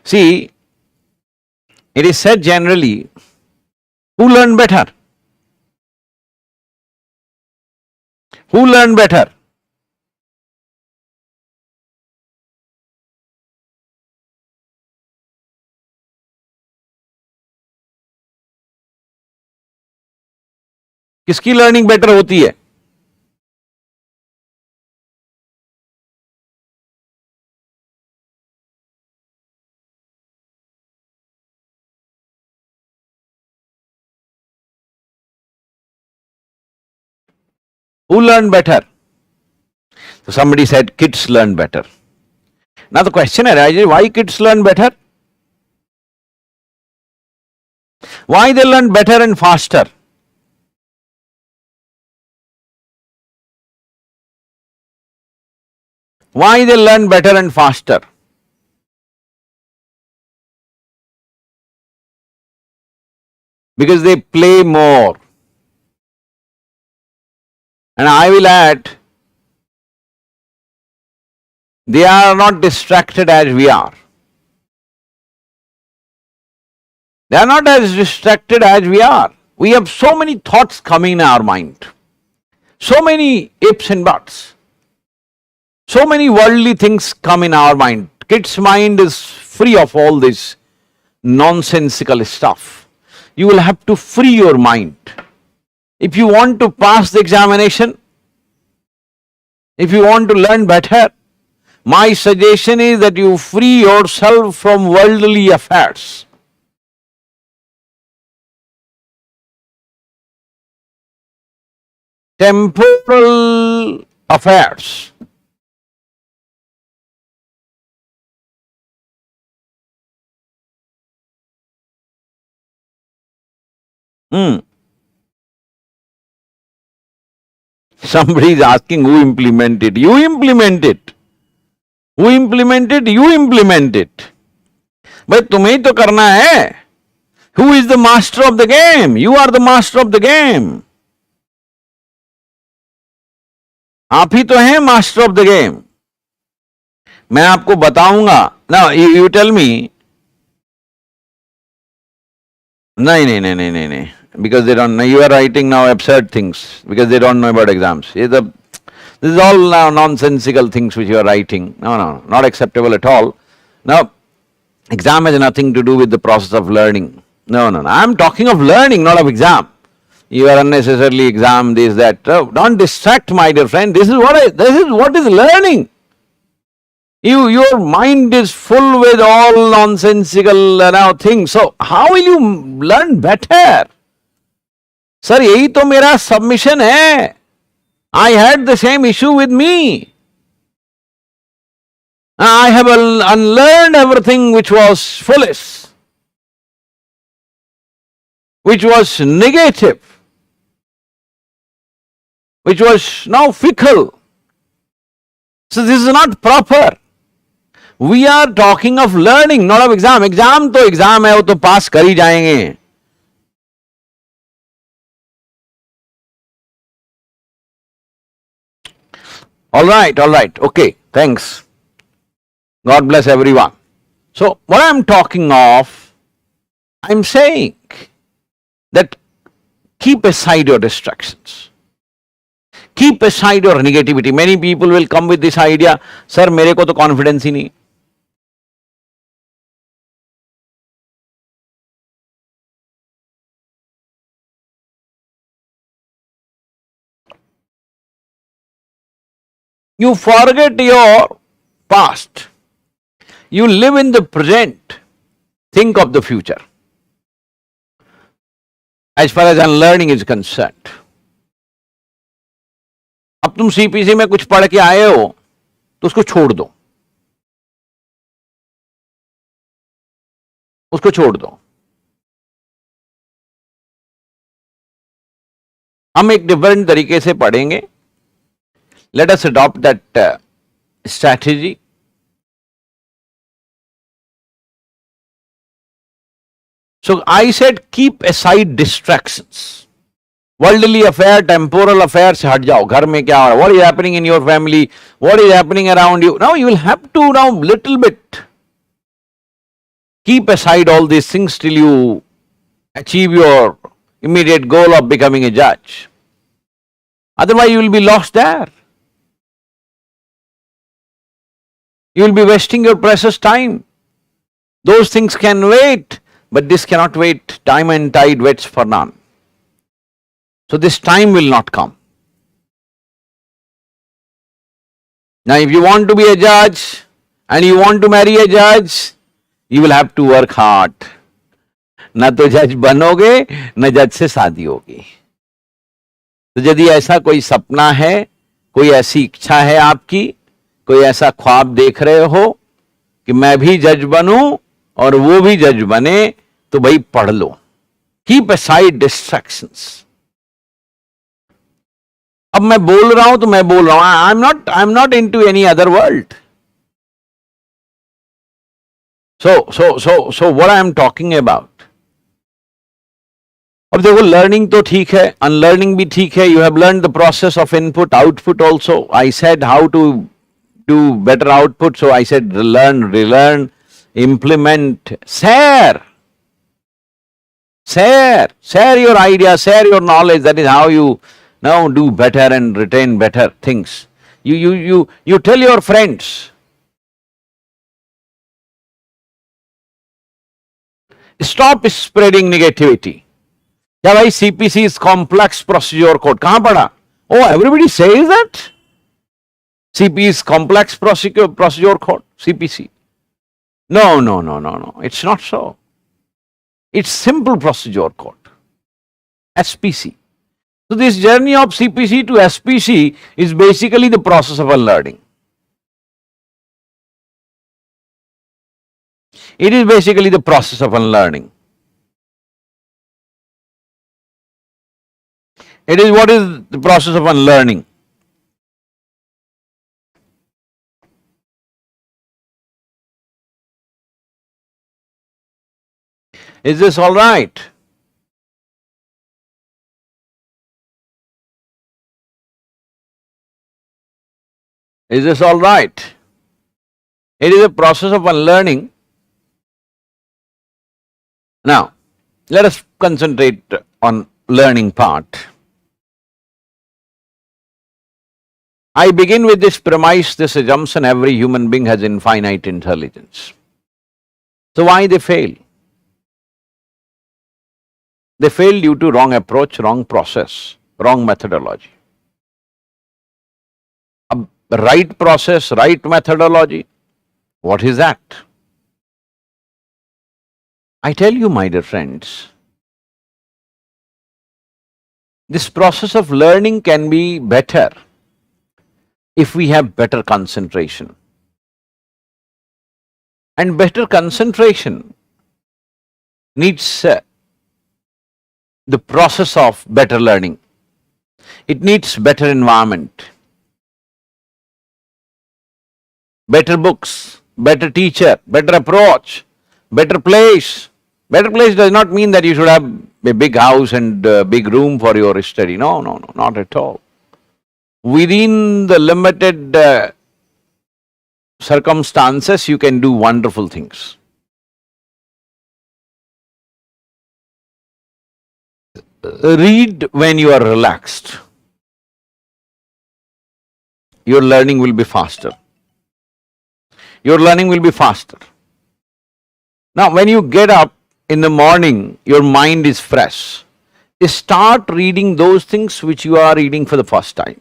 See, it is said generally, who learn better? Who learn better? किसकी learning better होती है? Who learn better? So somebody said kids learn better. Now the question arises, why kids learn better? Why they learn better and faster? Why they learn better and faster? Because they play more. And I will add, they are not distracted as we are. They are not as distracted as we are. We have so many thoughts coming in our mind. So many ifs and buts. So many worldly things come in our mind. Kid's mind is free of all this nonsensical stuff. You will have to free your mind. If you want to pass the examination, if you want to learn better, my suggestion is that you free yourself from worldly affairs. Temporal affairs. Hmm. Somebody is asking who implemented. You implement it. Who implemented? You implement it. भाई तुम्हें ही तो करना है. Who is the master of the game? You are the master of the game. आप ही तो हैं master of the game. मैं आपको बताऊंगा. Now you tell me. नहीं नहीं नहीं नहीं नहीं नहीं. Because they don't know. You are writing now absurd things because they don't know about exams. This is all now nonsensical things which you are writing. No, no, not acceptable at all. Now, exam has nothing to do with the process of learning. No, no, no. I am talking of learning, not of exam. You are unnecessarily exam this, that. Oh, don't distract, my dear friend. This is what is learning. Your mind is full with all nonsensical now things. So how will you learn better? Sir, यही तो मेरा submission है. I had the same issue with me. I have unlearned everything which was foolish, which was negative, which was now fickle. So this is not proper. We are talking of learning, not of exam. Exam तो exam है, वो तो pass कर ही जाएंगे. All right, okay, thanks. God bless everyone. So what I am talking of, I am saying that keep aside your distractions. Keep aside your negativity. Many people will come with this idea, sir मेरे को तो confidence ही नहीं. You forget your past. You live in the present. Think of the future. As far as unlearning is concerned. अब तुम CPC में कुछ पढ़ के आए हो तो उसको छोड़ दो. उसको छोड़ दो. हम एक डिफरेंट तरीके से पढ़ेंगे. Let us adopt that strategy. So I said keep aside distractions. Worldly affair, temporal affairs से हट जाओ. घर में क्या हो रहा है? What is happening in your family? What is happening around you? Now you will have to now little bit keep aside all these things till you achieve your immediate goal of becoming a judge. Otherwise you will be lost there. You will be wasting your precious time. Those things can wait, but this cannot wait. Time and tide waits for none. So this time will not come. Now if you want to be a judge and you want to marry a judge, you will have to work hard. न तो जज बनोगे न जज से शादी होगी. तो यदि ऐसा कोई सपना है, कोई ऐसी इच्छा है आपकी, कोई ऐसा ख्वाब देख रहे हो कि मैं भी जज बनूं और वो भी जज बने, तो भाई पढ़ लो. Keep aside distractions. अब मैं बोल रहा हूं तो मैं बोल रहा हूं. I am not into any other world. So what I am talking about. अब देखो लर्निंग तो ठीक है, अनलर्निंग भी ठीक है. You have learn the process of input output also. I said how to do better output, so I said learn, relearn, implement, share your ideas, share your knowledge. That is how you now do better and retain better things. You tell your friends, stop spreading negativity. क्या भाई CPC is complex procedure code. कहाँ पढ़ा? Oh, everybody says that. CPC is complex procedure code, CPC. No, it's not so. It's simple procedure code, SPC. So this journey of CPC to SPC is basically the process of unlearning. It is basically the process of unlearning. It is what is the process of unlearning. Is this all right? Is this all right? It is a process of unlearning. Now, let us concentrate on learning part. I begin with this premise, this assumption: every human being has infinite intelligence. So why they fail? They fail due to wrong approach, wrong process, wrong methodology. A right process, right methodology, what is that? I tell you, my dear friends, this process of learning can be better if we have better concentration. And better concentration needs the process of better learning. It needs better environment, better books, better teacher, better approach, better place. Better place does not mean that you should have a big house and a big room for your study. No, no, no, not at all. Within the limited circumstances, you can do wonderful things. Read when you are relaxed. Your learning will be faster. Your learning will be faster. Now, when you get up in the morning, your mind is fresh. Start reading those things which you are reading for the first time.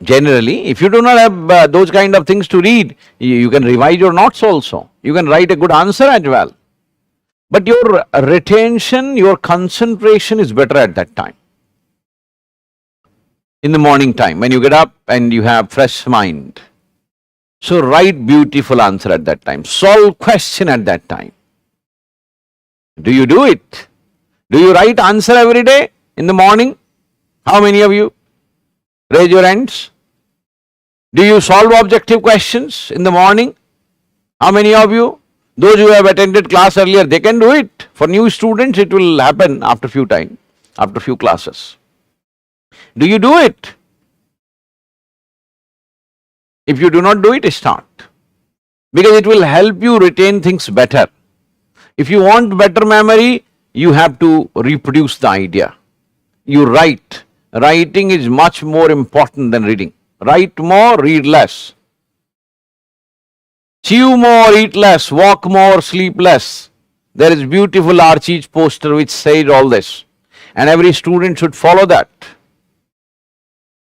Generally, if you do not have those kind of things to read, you can revise your notes also. You can write a good answer as well. But your retention, your concentration is better at that time. In the morning time, when you get up and you have fresh mind. So write beautiful answer at that time. Solve question at that time. Do you do it? Do you write answer every day in the morning? How many of you? Raise your hands. Do you solve objective questions in the morning? How many of you? Those who have attended class earlier, they can do it. For new students, it will happen after few time, after few classes. Do you do it? If you do not do it, start. Because it will help you retain things better. If you want better memory, you have to reproduce the idea. You write. Writing is much more important than reading. Write more, read less. Chew more, eat less, walk more, sleep less. There is beautiful Archie's poster which says all this. And every student should follow that.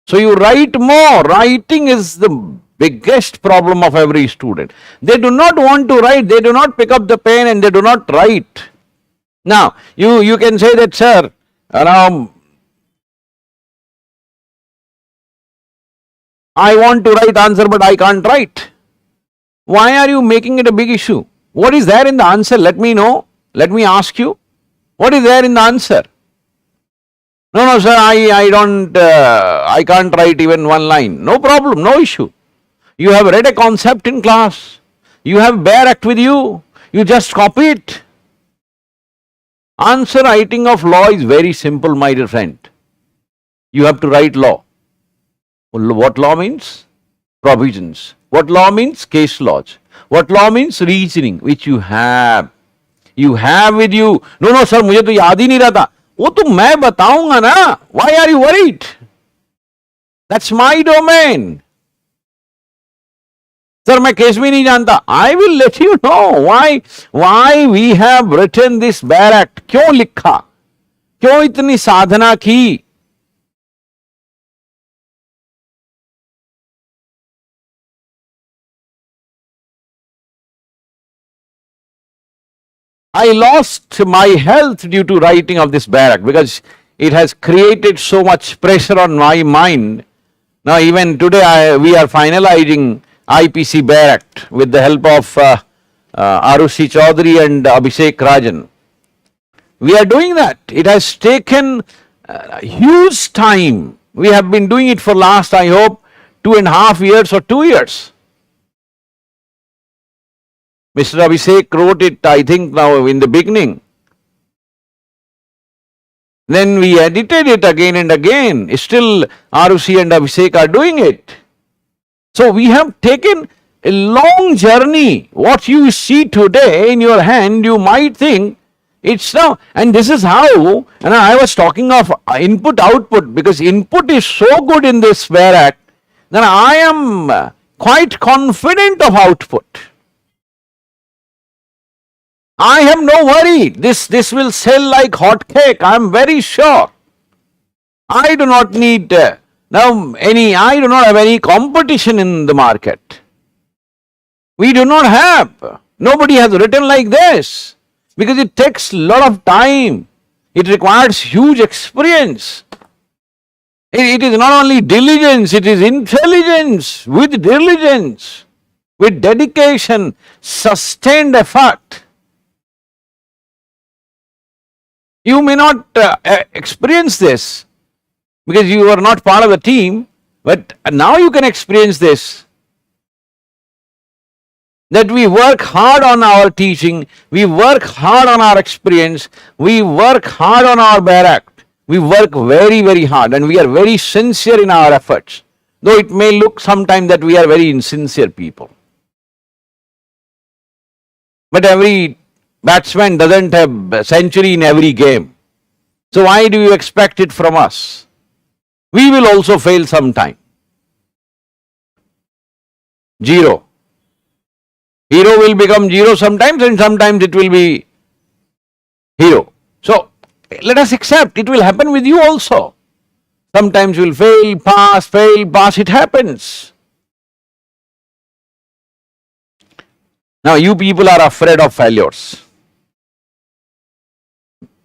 So you write more. Writing is the biggest problem of every student. They do not want to write, they do not pick up the pen and they do not write. Now, you can say that, sir, I want to write answer but I can't write. Why are you making it a big issue? What is there in the answer? Let me know. Let me ask you. What is there in the answer? No, sir, I can't write even one line. No problem, no issue. You have read a concept in class. You have bare act with you. You just copy it. Answer writing of law is very simple, my dear friend. You have to write law. What law means? Provisions. What law means? Case laws. What law means? Reasoning, which you have. You have with you. No, sir, मुझे तो याद ही नहीं रहता. वो तो मैं बताऊंगा ना. Why are you worried? That's my domain. Sir, मैं केस भी नहीं जानता. I will let you know why we have written this bare act. क्यों लिखा? क्यों इतनी साधना की? I lost my health due to writing of this bare act because it has created so much pressure on my mind. Now even today we are finalizing IPC bare act with the help of Arushi Chaudhary and Abhishek Rajan. We are doing that. It has taken huge time. We have been doing it for last, I hope, 2.5 years or 2 years. Mr. Abhishek wrote it, I think, now in the beginning. Then we edited it again and again. Still, Arushi and Abhishek are doing it. So we have taken a long journey. What you see today in your hand, you might think it's now, and this is how, and I was talking of input output, because input is so good in this SWARE Act that I am quite confident of output. I have no worry. This will sell like hot cake. I am very sure. I do not need I do not have any competition in the market. We do not have. Nobody has written like this, because it takes a lot of time. It requires huge experience. It is not only diligence, it is intelligence with diligence, with dedication, sustained effort. You may not experience this because you are not part of the team, but now you can experience this. That we work hard on our teaching, we work hard on our experience, we work hard on our bare act. We work very, very hard, and we are very sincere in our efforts, though it may look sometimes that we are very insincere people. But every batsman doesn't have a century in every game. So why do you expect it from us? We will also fail sometime. Zero. Hero will become zero sometimes, and sometimes it will be hero. So let us accept it will happen with you also. Sometimes you will fail, pass, it happens. Now you people are afraid of failures.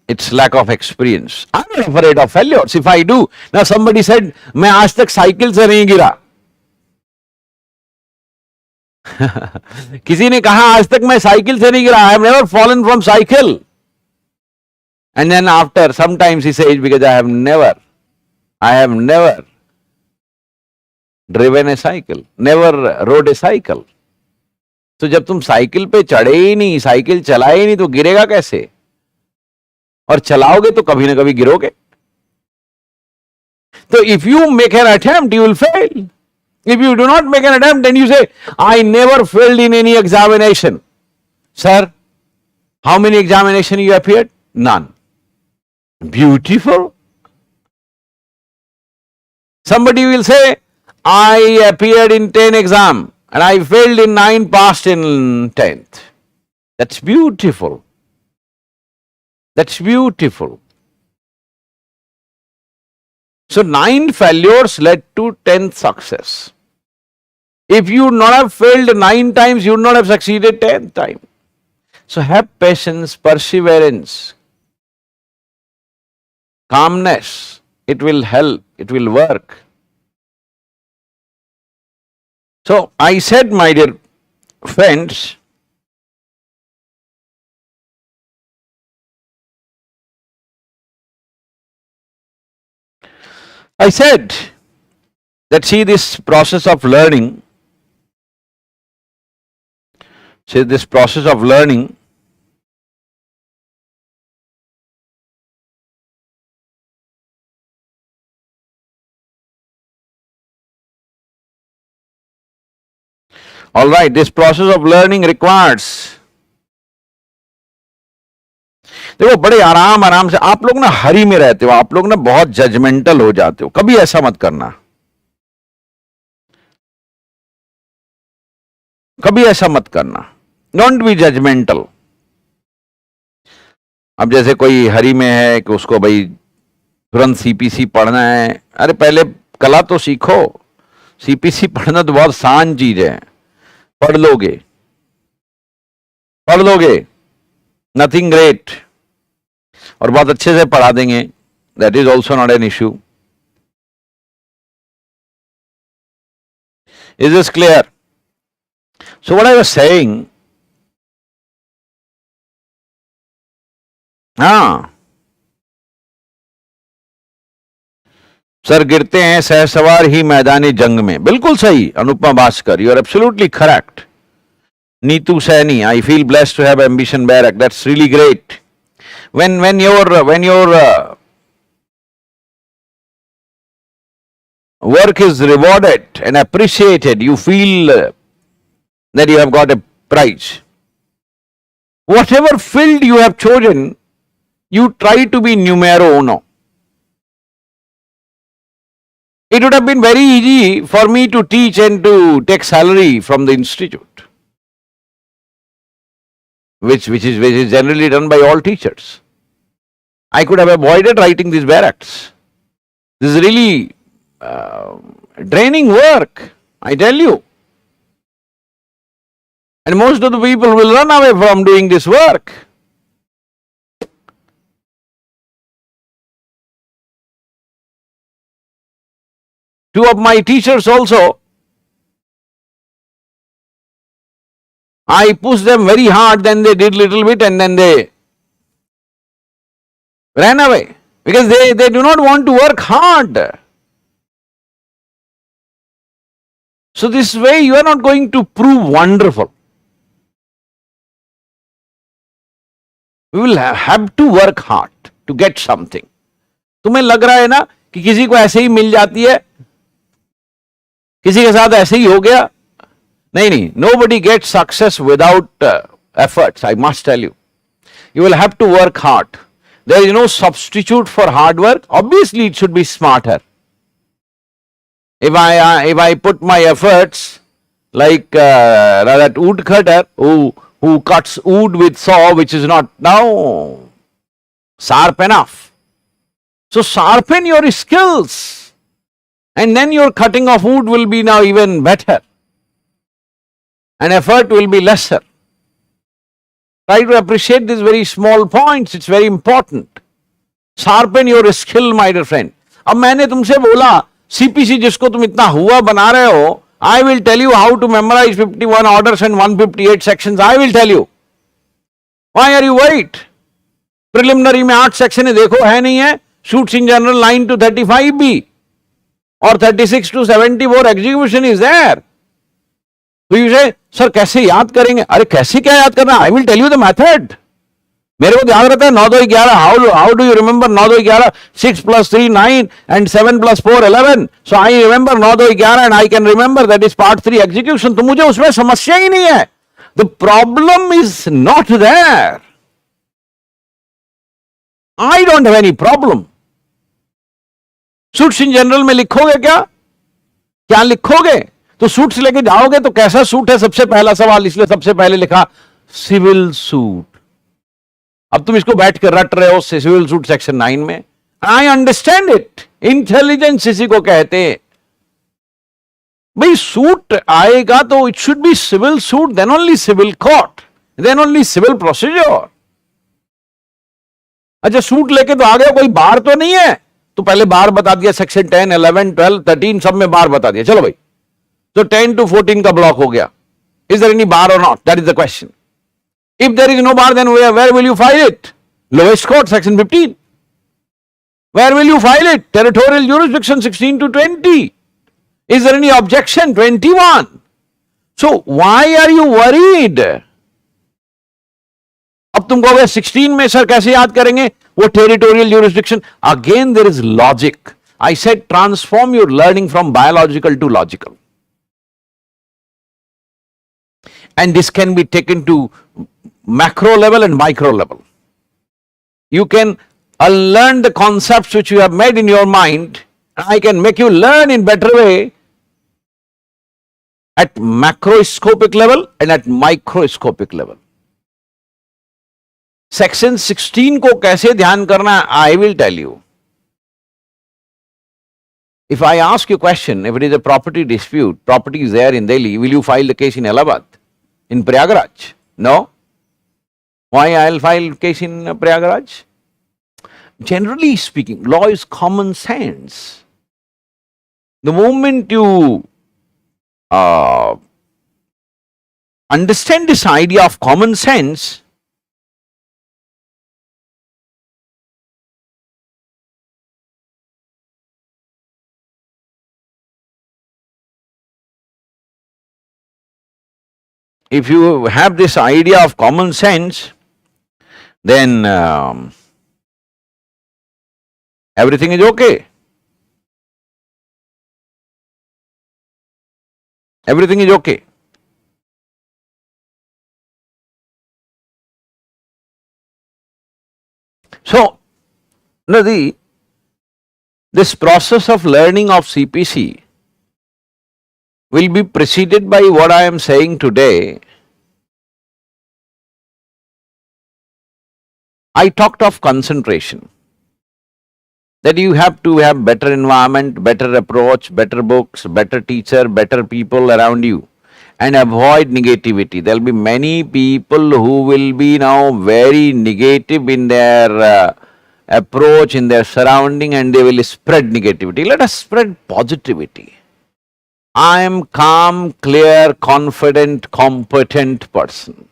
It's lack of experience. I'm not afraid of failures. If I do, now somebody said, मैं आज तक cycle से नहीं गिरा. किसी ने कहा आज तक मैं साइकिल से नहीं गिरा. I have never fallen from cycle. And then after, sometimes he says, because I have never driven a cycle, never rode a cycle. तो जब तुम साइकिल पे चढ़े ही नहीं, साइकिल चलाए ही नहीं, तो गिरेगा कैसे? और चलाओगे तो कभी ना कभी गिरोगे. So if you make an attempt, you will fail. If you do not make an attempt, then you say, I never failed in any examination. Sir, how many examinations you appeared? None. Beautiful. Somebody will say, I appeared in 10 exams and I failed in 9, passed in 10th. That's beautiful. That's beautiful. So 9 failures led to 10th success. If you would not have failed 9 times, you would not have succeeded 10th time. So have patience, perseverance, calmness. It will help, it will work. So I said, my dear friends, I said that see this process of learning, all right, this process of learning requires, देखो बड़े आराम से आप लोग ना हरी में रहते हो, आप लोग ना बहुत जजमेंटल हो जाते हो. कभी ऐसा मत करना, कभी ऐसा मत करना. Don't be judgmental. अब जैसे कोई हरी में है कि उसको भाई तुरंत सीपीसी पढ़ना है. अरे पहले कला तो सीखो. सीपीसी पढ़ना तो बहुत आसान चीज है. पढ़ लोगे, नथिंग ग्रेट, और बहुत अच्छे से पढ़ा देंगे. That is also not an issue. Is this clear? So what I was saying, हाँ सर, गिरते हैं सहसवार ही मैदानी जंग में, बिल्कुल सही Anupama Bhaskar, you are absolutely correct. Neetu Saini, I feel blessed to have ambition barrack. That's really great. When your work is rewarded and appreciated, you feel that you have got a prize. Whatever field you have chosen, you try to be numero uno. It would have been very easy for me to teach and to take salary from the institute, which is generally done by all teachers. I could have avoided writing these barracks. This is really draining work, I tell you. And most of the people will run away from doing this work. Two of my teachers also, I pushed them very hard, then they did little bit and then they ran away because they do not want to work hard. So this way you are not going to prove wonderful. We will have to work hard to get something. तुम्हें लग रहा है ना कि किसी को ऐसे ही मिल जाती है, किसी के साथ ऐसे ही हो गया? नहीं नहीं, nobody gets success without efforts, I must tell you. You will have to work hard. There is no substitute for hard work. Obviously it should be smarter. If I put my efforts like that wood cutter who cuts wood with saw which is not now sharp enough. So sharpen your skills and then your cutting of wood will be now even better and effort will be lesser. Try to appreciate these very small points, it's very important. Sharpen your skill, my dear friend. अब मैंने तुमसे बोला CPC जिसको तुम इतना हुआ बना रहे हो, I will tell you how to memorize 51 orders and 158 sections. I will tell you. Why are you worried? Preliminary में 8 section है, देखो है नहीं है, shoots in general 9 to 35 भी और 36 to 74 execution is there. तो you say, सर कैसे याद करेंगे? अरे कैसे क्या याद करना? I will tell you the method. मेरे को याद रहता है 9 2 11. How do you remember 9 2 11? 6 plus 3 9 and 7 plus 4 11. So I remember 9 2 11 and I can remember that is part 3 execution. तो मुझे उसमें समस्या ही नहीं है. The problem is not there. I don't have any problem. Suits in general में लिखोगे क्या? क्या लिखोगे? तो सूट्स लेके जाओगे तो कैसा सूट है? सबसे पहला सवाल, इसलिए सबसे पहले लिखा सिविल सूट. अब तुम इसको बैठ कर रट रहे हो सिविल सूट सेक्शन 9 में. I understand it. इंटेलिजेंस इसी को कहते हैं. भाई सूट आएगा तो it should be civil suit, then only civil court, then only civil procedure. अच्छा सूट लेके तो आ गया, कोई बार तो नहीं है? तो पहले बार बता दिया, सेक्शन 10 11 12 13 सब में बार बता दिया. चलो भाई, तो 10 to 14 का ब्लॉक हो गया. Is there any bar or not? That is the question. If there is no bar, then where will you file it? Lowest court, section 15. Where will you file it? Territorial jurisdiction, 16 to 20. Is there any objection? 21. So why are you worried? अब तुम कहोगे 16 में sir कैसे याद करेंगे? वो territorial jurisdiction. Again there is logic. I said transform your learning from biological to logical. And this can be taken to macro level and micro level. You can unlearn the concepts which you have made in your mind, and I can make you learn in better way at macroscopic level and at microscopic level. Section 16 को कैसे ध्यान करना है? I will tell you. If I ask you a question, if it is a property dispute, property is there in Delhi, will you file the case in Allahabad? In Prayagraj? No. Why I'll file case in Prayagraj? Generally speaking, law is common sense. The moment you understand this idea of common sense, If you have this idea of common sense, then everything is okay. Everything is okay. So, this process of learning of CPC will be preceded by what I am saying today. I talked of concentration, that you have to have better environment, better approach, better books, better teacher, better people around you, and avoid negativity. There will be many people who will be now very negative in their approach, in their surrounding, and they will spread negativity. Let us spread positivity. I am calm, clear, confident, competent person.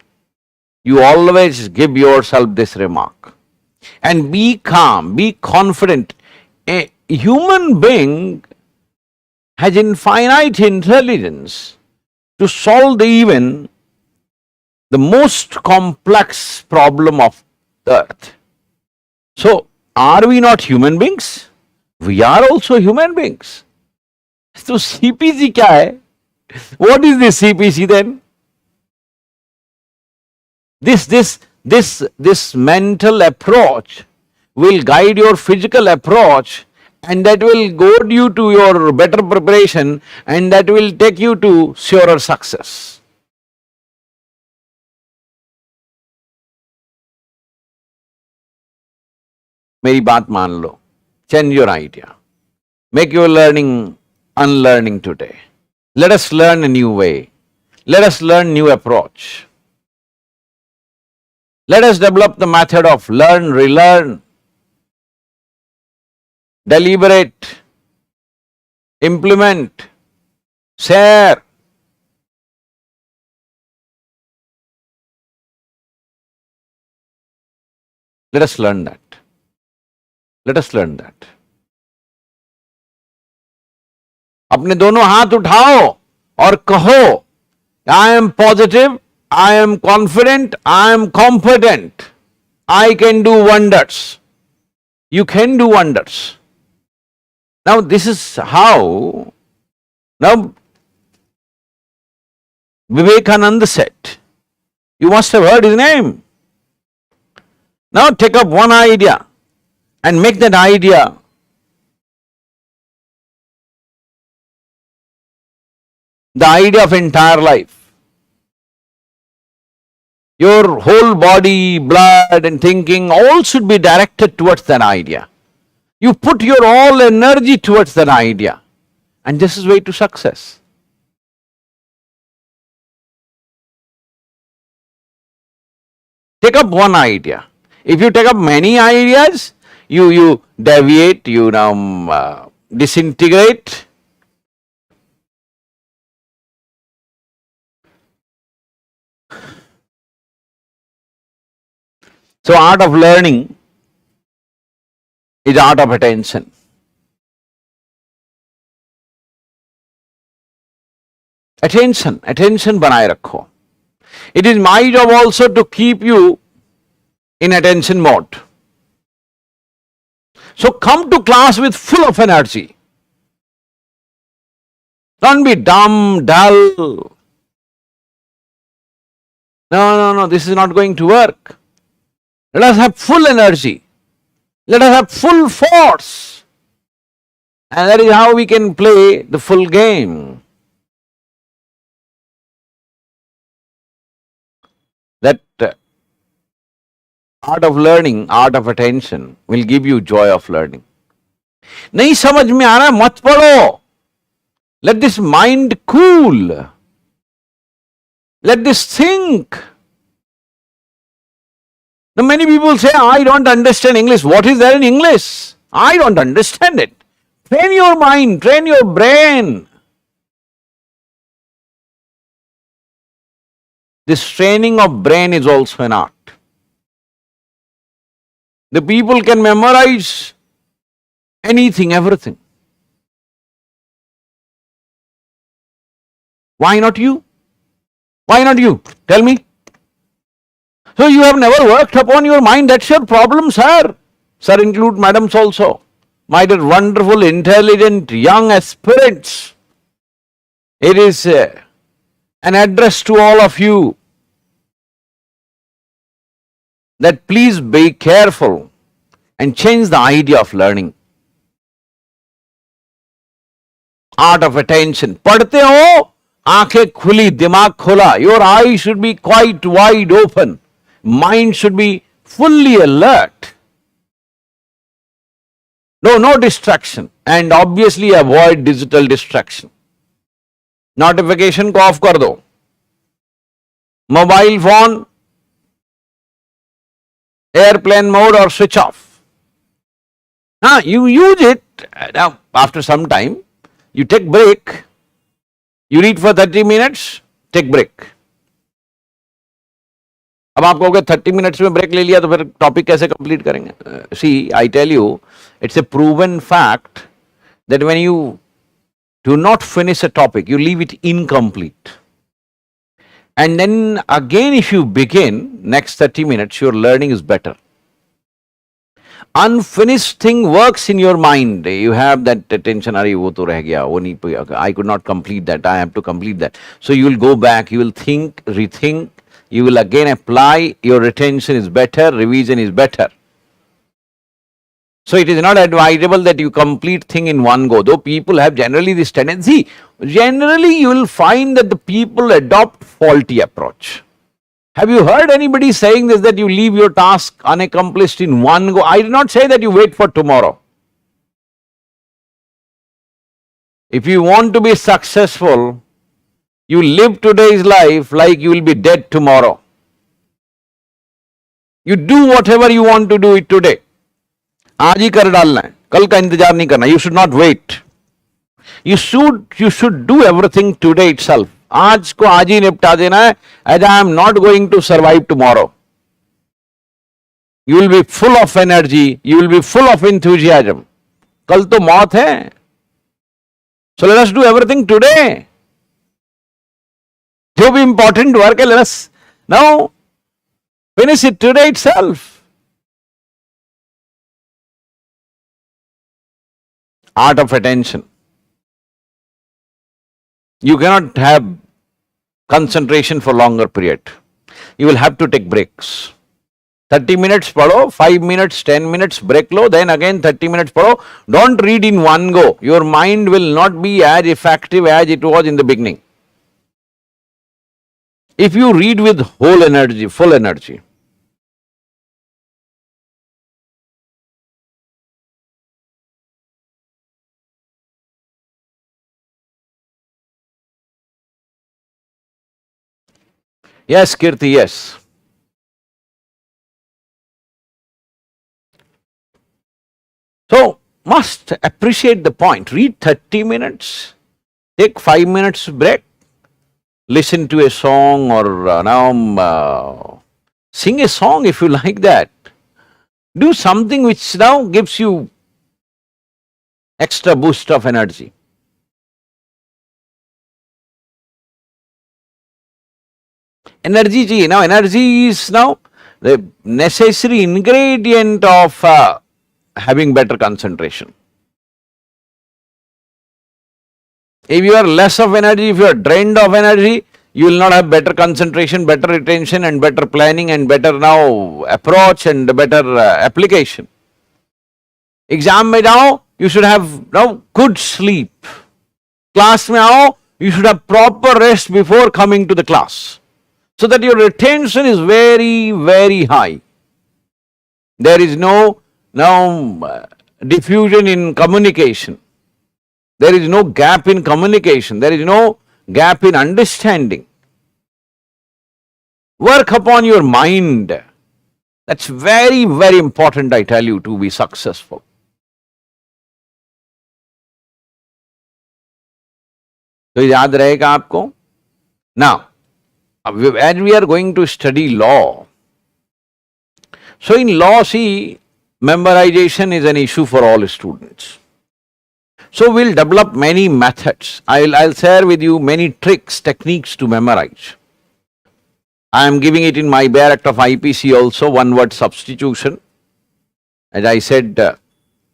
You always give yourself this remark. And be calm, be confident. A human being has infinite intelligence to solve even the most complex problem of the earth. So, are we not human beings? We are also human beings. So, CPC क्या है? What is this CPC then? This mental approach will guide your physical approach, and that will goad you to your better preparation, and that will take you to surer success. मेरी बात मान लो. Change your idea. Make your learning unlearning today. Let us learn a new way. Let us learn new approach. Let us develop the method of learn, relearn, deliberate, implement, share. Let us learn that. Let us learn that. अपने दोनों हाथ उठाओ और कहो, I am positive, I am confident, I am competent, I can do wonders. You can do wonders. Now this is how, now Vivekananda said, you must have heard his name. Now take up one idea and make that idea the idea of entire life. Your whole body, blood and thinking all should be directed towards that idea. You put your all energy towards that idea, and this is way to success. Take up one idea. If you take up many ideas, you deviate, you now disintegrate. So art of learning is art of attention. Attention बनाए रखो. It is my job also to keep you in attention mode. So come to class with full of energy. Don't be dumb, dull. No, this is not going to work. Let us have full energy. Let us have full force. And that is how we can play the full game. That art of learning, art of attention will give you joy of learning. नहीं समझ में आ रहा मत पढ़ो. Let this mind cool. Let this think. Now many people say, I don't understand English. What is there in English? I don't understand it. Train your mind, train your brain. This training of brain is also an art. The people can memorize anything, everything. Why not you? Why not you? Tell me. So you have never worked upon your mind, that's your problem, sir. Sir include madams also. My dear wonderful, intelligent, young aspirants. It is an address to all of you that please be careful and change the idea of learning. Art of attention. पढ़ते हो, आंखें खुली, दिमाग खुला. Your eyes should be quite wide open. Mind should be fully alert. No distraction. And obviously avoid digital distraction. Notification को of कर दो. Mobile phone, airplane mode or switch off. You use it. Now, after some time, you take break. You read for 30 minutes, take break. अब आप कहोगे 30 minutes में break ले लिया तो फिर टॉपिक कैसे कंप्लीट करेंगे? See I tell you, it's a proven fact that when you do not finish a topic you leave it incomplete, and then again if you begin next 30 minutes your learning is better. Unfinished thing works in your mind. You have that attention, अरे वो तो रह गया, वो नहीं, I could not complete that, I have to complete that. So you will go back, you will think, rethink, you will again apply, your retention is better, revision is better. So it is not advisable that you complete thing in one go, though people have generally this tendency. Generally you will find that the people adopt faulty approach. Have you heard anybody saying this, that you leave your task unaccomplished in one go? I did not say that you wait for tomorrow. If you want to be successful, you live today's life like you will be dead tomorrow. You do whatever you want to do it today. आज ही कर डालना है, कल का इंतजार नहीं करना. You should not wait. You should do everything today itself. आज को आज ही निपटा देना है, as I am not going to survive tomorrow. You will be full of energy, you will be full of enthusiasm. कल तो मौत है. So let us do everything today. जो भी important work है, let us now finish it today itself. Art of attention. You cannot have concentration for longer period. You will have to take breaks. 30 minutes पढ़ो, 5 minutes, 10 minutes break लो, then again 30 minutes पढ़ो. Don't read in one go. Your mind will not be as effective as it was in the beginning. If you read with whole energy, full energy. Yes, Kirti, yes. So, must appreciate the point. Read 30 minutes, take 5 minutes break, listen to a song or sing a song if you like that. Do something which now gives you extra boost of energy. Energy चाहिए. Now energy is now the necessary ingredient of having better concentration. If you are less of energy, if you are drained of energy, you will not have better concentration, better retention and better planning and better now approach and better application. Exam में जाओ, you should have now good sleep. Class में आओ, you should have proper rest before coming to the class, so that your retention is very, very high. There is no diffusion in communication. There is no gap in communication. There is no gap in understanding. Work upon your mind. That's very, very important, I tell you, to be successful. तो याद रहेगा आपको. Now, as we are going to study law, so in law, see, memorization is an issue for all students. So we'll develop many methods. I'll share with you many tricks, techniques to memorize. I am giving it in my bare act of IPC also, one word substitution. As I said,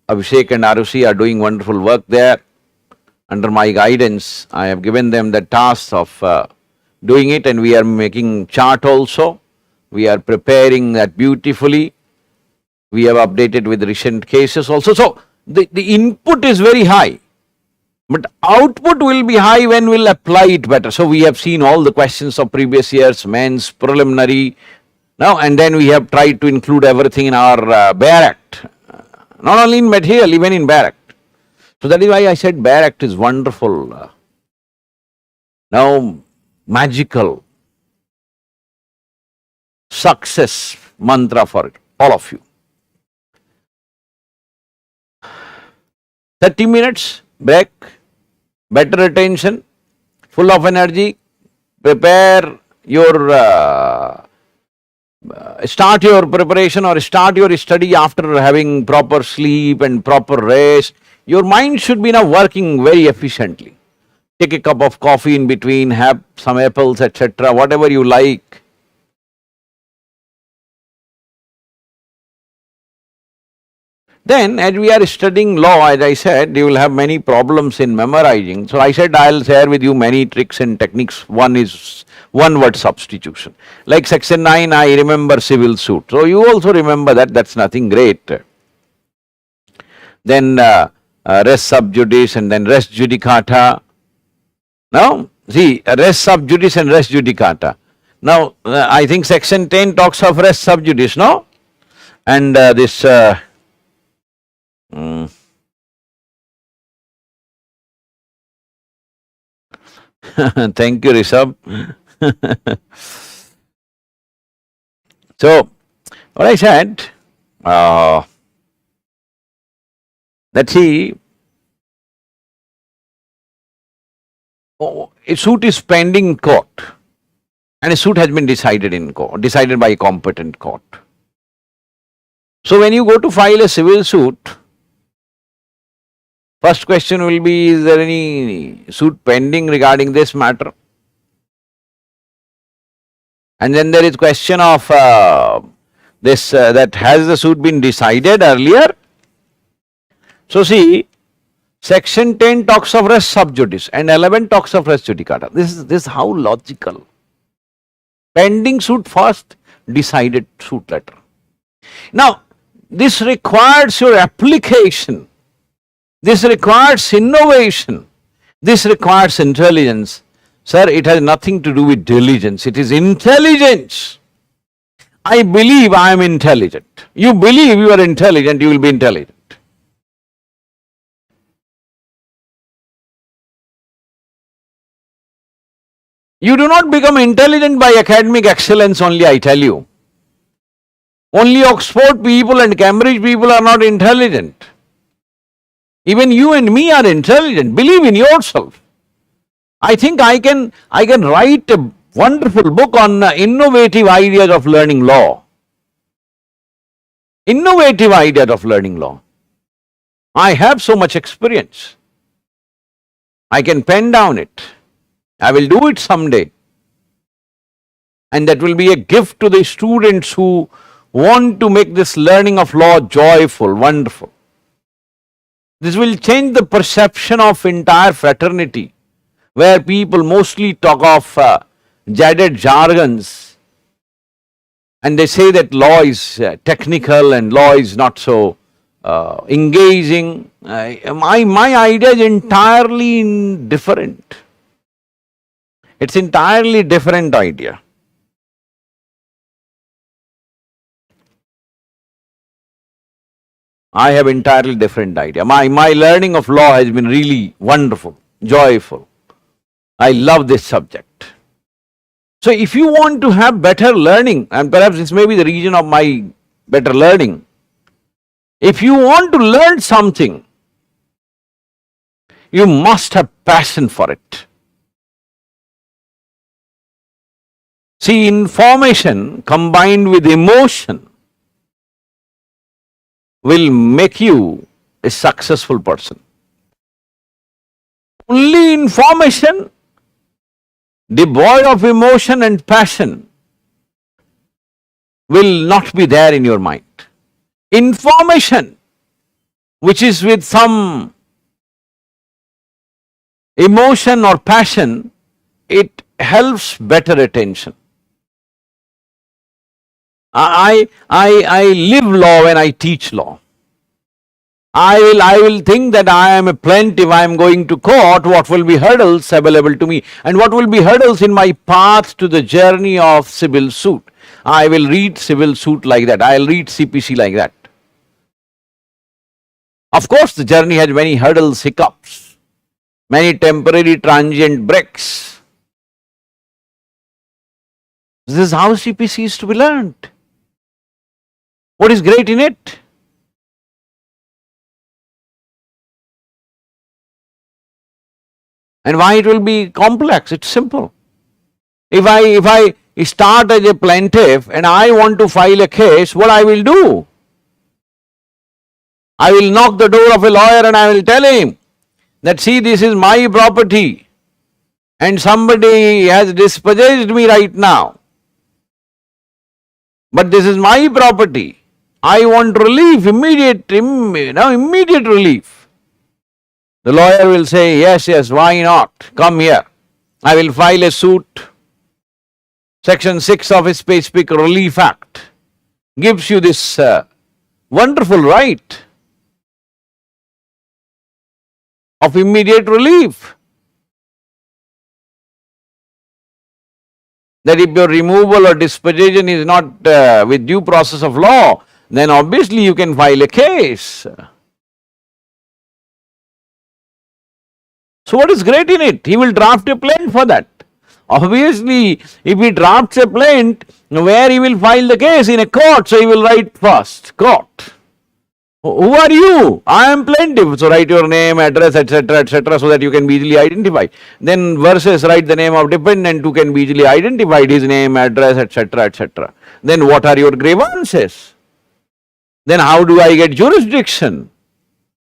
Abhishek and Arushi are doing wonderful work there. Under my guidance, I have given them the task of doing it, and we are making chart also. We are preparing that beautifully. We have updated with recent cases also. So, the input is very high, but output will be high when we'll apply it better. So, we have seen all the questions of previous years, men's, preliminary, now, and then we have tried to include everything in our bare act, not only in material, even in bare act. So, that is why I said bare act is wonderful, now magical success mantra for all of you. 30 minutes break, better attention, full of energy, prepare your start your preparation or start your study after having proper sleep and proper rest. Your mind should be now working very efficiently. Take a cup of coffee in between, have some apples, etc., whatever you like. Then, as we are studying law, as I said, you will have many problems in memorizing. So, I said I will share with you many tricks and techniques. One is one word substitution. Like section 9, I remember civil suit. So, you also remember that, that's nothing great. Then res sub judice and then res judicata. Now, see, res sub judice and res judicata. Now, I think section 10 talks of res sub judice, no? And this thank you, Rishabh. So, what I said, let's see, a suit is pending in court, and a suit has been decided in court, decided by a competent court. So, when you go to file a civil suit, first question will be, is there any suit pending regarding this matter? And then there is question of this that has the suit been decided earlier? So, see, section 10 talks of res sub judice and 11 talks of res judicata. This is how logical. Pending suit first, decided suit later. Now, this requires your application. This requires innovation. This requires intelligence. Sir, it has nothing to do with diligence. It is intelligence. I believe I am intelligent. You believe you are intelligent, you will be intelligent. You do not become intelligent by academic excellence only, I tell you. Only Oxford people and Cambridge people are not intelligent. Even you and me are intelligent. Believe in yourself. I think I can write a wonderful book on innovative ideas of learning law. Innovative ideas of learning law. I have so much experience. I can pen down it. I will do it someday. And that will be a gift to the students who want to make this learning of law joyful, wonderful. This will change the perception of entire fraternity, where people mostly talk of jaded jargons, and they say that law is technical and law is not so engaging. My idea is entirely different. It's entirely different idea. I have entirely different idea. My learning of law has been really wonderful, joyful. I love this subject. So if you want to have better learning, and perhaps this may be the reason of my better learning, if you want to learn something, you must have passion for it. See, information combined with emotion will make you a successful person. Only information devoid of emotion and passion will not be there in your mind. Information which is with some emotion or passion, it helps better attention. I live law when I teach law. I will think that I am a plaintiff, I am going to court, what will be hurdles available to me and what will be hurdles in my path to the journey of civil suit. I will read civil suit like that, I will read CPC like that. Of course, the journey has many hurdles, hiccups, many temporary transient breaks. This is how CPC is to be learned. What is great in it? And why it will be complex? It's simple. If I start as a plaintiff and I want to file a case, what I will do? I will knock the door of a lawyer and I will tell him that, see, this is my property and somebody has dispossessed me right now. But this is my property. I want relief, immediate relief. The lawyer will say, yes, yes, why not? Come here. I will file a suit. Section 6 of a Specific Relief Act gives you this wonderful right of immediate relief. That if your removal or disposition is not with due process of law, then obviously you can file a case. So what is great in it? He will draft a plaint for that. Obviously, if he drafts a plaint, where he will file the case? In a court, so he will write first, court. Who are you? I am plaintiff. So write your name, address, etc., so that you can be easily identified. Then versus write the name of defendant who can be easily identified, his name, address, etc. Then what are your grievances? Then how do I get jurisdiction?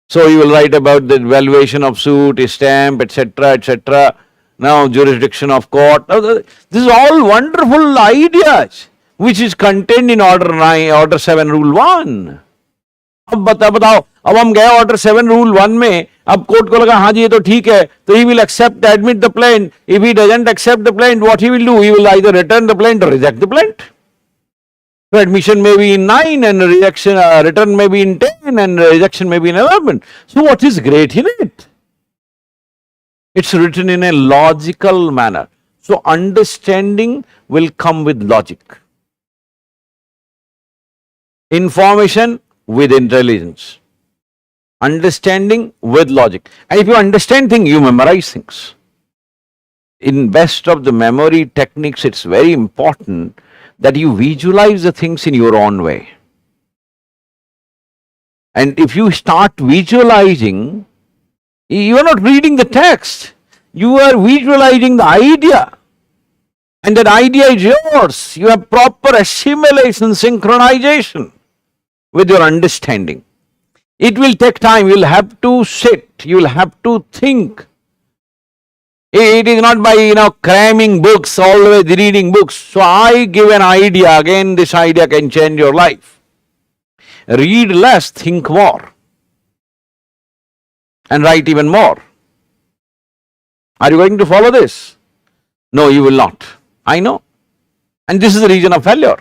So you will write about the valuation of suit, stamp, etc. Now jurisdiction of court. This is all wonderful ideas which is contained in Order 7 Rule 1. अब बताओ, अब हम गए Order 7 Rule 1 में, अब court को लगा हाँ जी ये तो ठीक है, तो he will accept, admit the plaint. If he doesn't accept the plaint, what he will do? He will either return the plaint or reject the plaint. So admission may be in 9 and rejection, return may be in 10 and rejection may be in 11. So what is great in it? It's written in a logical manner. So understanding will come with logic. Information with intelligence. Understanding with logic. And if you understand things, you memorize things. In best of the memory techniques, it's very important that you visualize the things in your own way. And if you start visualizing, you are not reading the text, you are visualizing the idea. And that idea is yours. You have proper assimilation, synchronization with your understanding. It will take time, you will have to sit, you will have to think. It is not by cramming books, always reading books. So I give an idea, again this idea can change your life. Read less, think more. And write even more. Are you going to follow this? No, you will not. I know. And this is the reason of failure.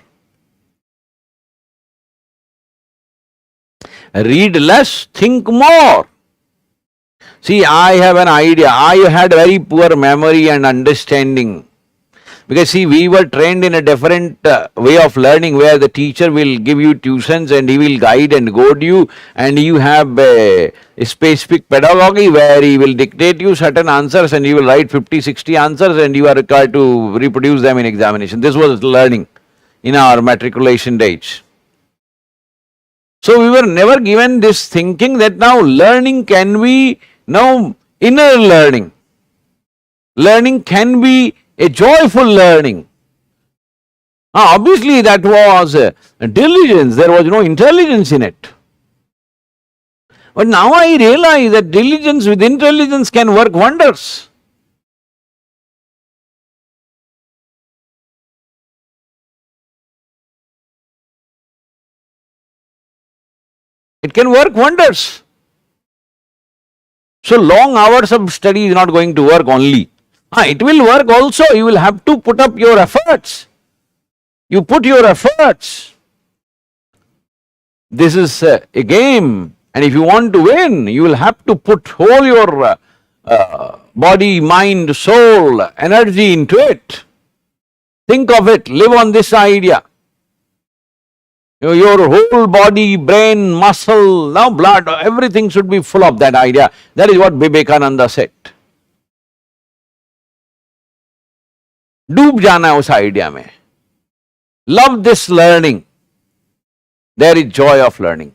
Read less, think more. See, I have an idea. I had very poor memory and understanding. Because see, we were trained in a different way of learning where the teacher will give you tuitions and he will guide and goad you, and you have a specific pedagogy where he will dictate you certain answers and you will write 50, 60 answers and you are required to reproduce them in examination. This was learning in our matriculation days. So we were never given this thinking that now learning can be inner learning. Learning can be a joyful learning. Obviously that was diligence, there was no intelligence in it. But now I realize that diligence with intelligence can work wonders. It can work wonders. So long hours of study is not going to work only. It will work also. You will have to put up your efforts. You put your efforts. This is a game, and if you want to win, you will have to put whole your body, mind, soul, energy into it. Think of it, live on this idea. Your whole body, brain, muscle, now blood, everything should be full of that idea. That is what Vivekananda said. डूब जाना है उस idea में. Love this learning. There is joy of learning.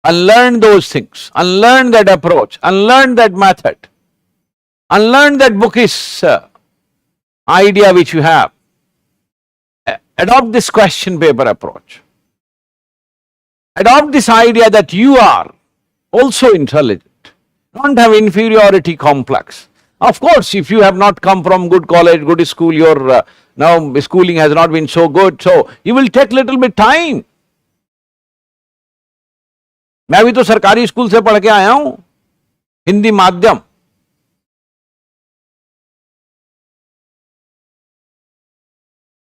Unlearn those things, unlearn that approach, unlearn that method, unlearn that bookish idea which you have. Adopt this question paper approach. Adopt this idea that you are also intelligent. Don't have inferiority complex. Of course, if you have not come from good college, good school, your now schooling has not been so good, so you will take little bit time. मैं भी तो सरकारी school से पढ़ के आया हूं, हिंदी माध्यम.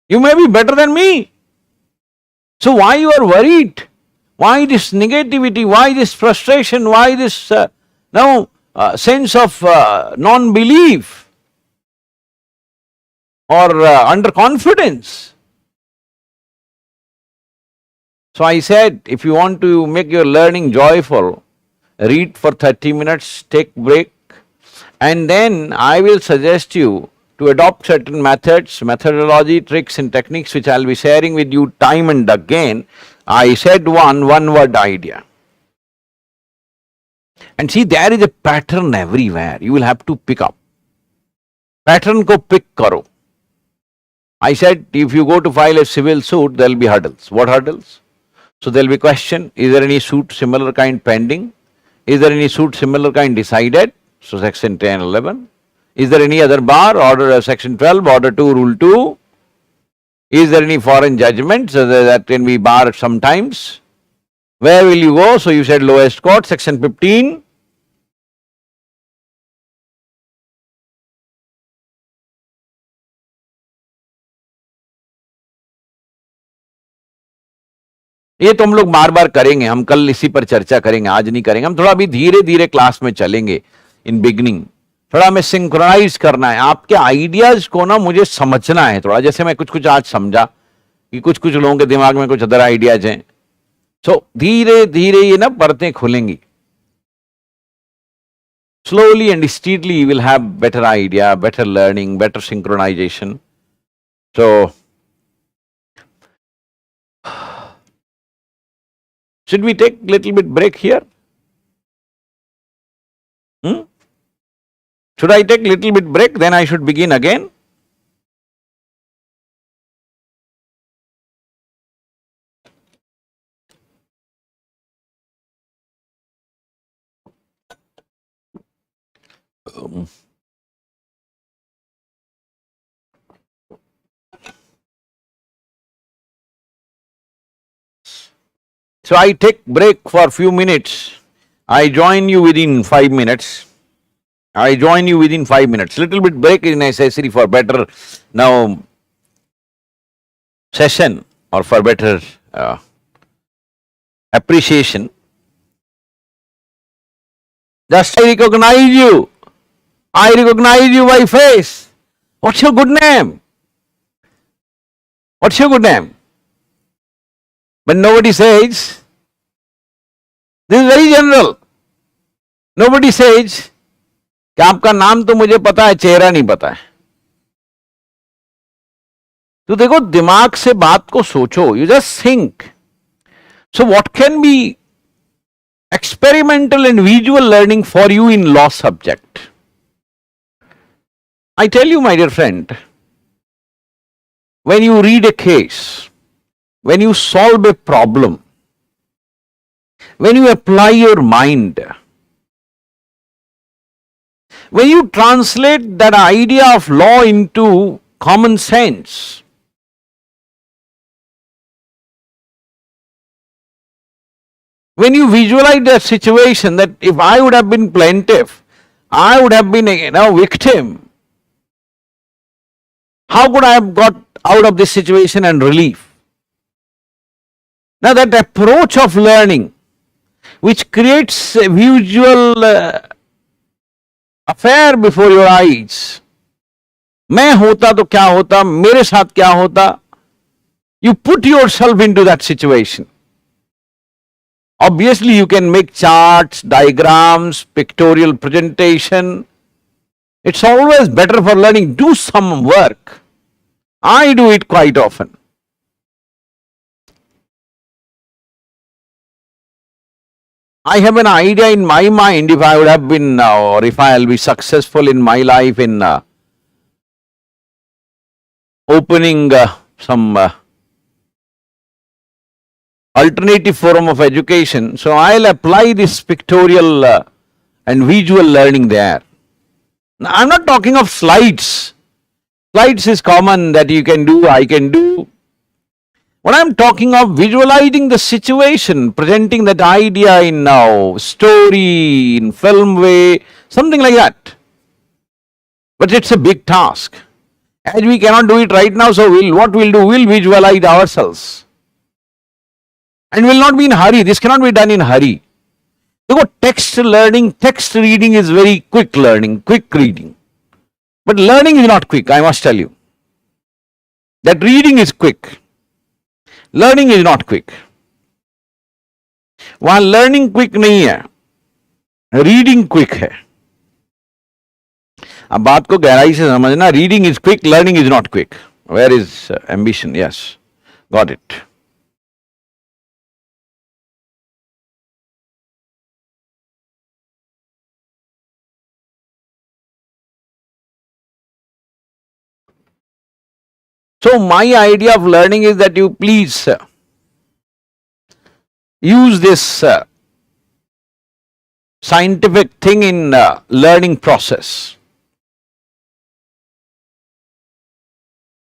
You may be better than me. So why you are worried? Why this negativity? Why this frustration? Why this sense of non-belief or underconfidence? So I said, if you want to make your learning joyful, read for 30 minutes, take break, and then I will suggest you to adopt certain methods, methodology, tricks and techniques which I will be sharing with you time and again. I said one word idea. And see, there is a pattern everywhere. You will have to pick up. Pattern ko pick karo. I said, if you go to file a civil suit, there will be hurdles. What hurdles? So there will be question, is there any suit similar kind pending? Is there any suit similar kind decided? So section 10, 11. Is there any other bar, order section 12, order 2, rule 2? Is there any foreign judgment? So that can be barred sometimes. Where will you go? So you said lowest court, section 15. ये तो हम लोग बार बार करेंगे, हम कल इसी पर चर्चा करेंगे, आज नहीं करेंगे. हम थोड़ा अभी धीरे धीरे क्लास में चलेंगे. इन बिगनिंग थोड़ा हमें सिंक्रोनाइज करना है. आपके आइडियाज को ना मुझे समझना है थोड़ा. जैसे मैं कुछ कुछ आज समझा कि कुछ कुछ लोगों के दिमाग में कुछ अदर आइडियाज हैं. सो धीरे धीरे ये ना परतें खुलेंगी. Slowly and steadily you will have better idea, better learning, better synchronization. So should we take little bit break here? Should I take little bit break, then I should begin again? So I take break for a few minutes. I join you within 5 minutes. I join you within 5 minutes. Little bit break is necessary for better session or for better appreciation. Just I recognize you. I recognize you by face. What's your good name? What's your good name? But nobody says, this is very general. Nobody says कि आपका नाम तो मुझे पता है, चेहरा नहीं पता है. तो देखो, दिमाग से बात को सोचो. You just think. So what can be experimental and visual learning for you in law subject? I tell you, my dear friend, when you read a case, when you solve a problem, when you apply your mind, when you translate that idea of law into common sense, When you visualize that situation, that if I would have been plaintiff, I would have been victim, how could I have got out of this situation and relief? Now that approach of learning, which creates a visual affair before your eyes, मैं होता तो क्या होता, मेरे साथ क्या होता, you put yourself into that situation. Obviously you can make charts, diagrams, pictorial presentation. It's always better for learning. Do some work. I do it quite often. I have an idea in my mind if I would have been or if I'll be successful in my life in opening some alternative form of education. So I'll apply this pictorial and visual learning there. Now, I'm not talking of slides. Slides is common that you can do, I can do. What I'm talking of, visualizing the situation, presenting that idea in story, in film way, something like that. But it's a big task. As we cannot do it right now, so what we'll do, we'll visualize ourselves. And we'll not be in hurry. This cannot be done in hurry. Because text learning, text reading is very quick learning, quick reading. But learning is not quick, I must tell you. That reading is quick. Learning is not quick. वहां learning quick नहीं है, reading quick है. अब बात को गहराई से समझना. Reading is quick, learning is not quick. Where is ambition? Yes, got it. So my idea of learning is that you please use this scientific thing in learning process.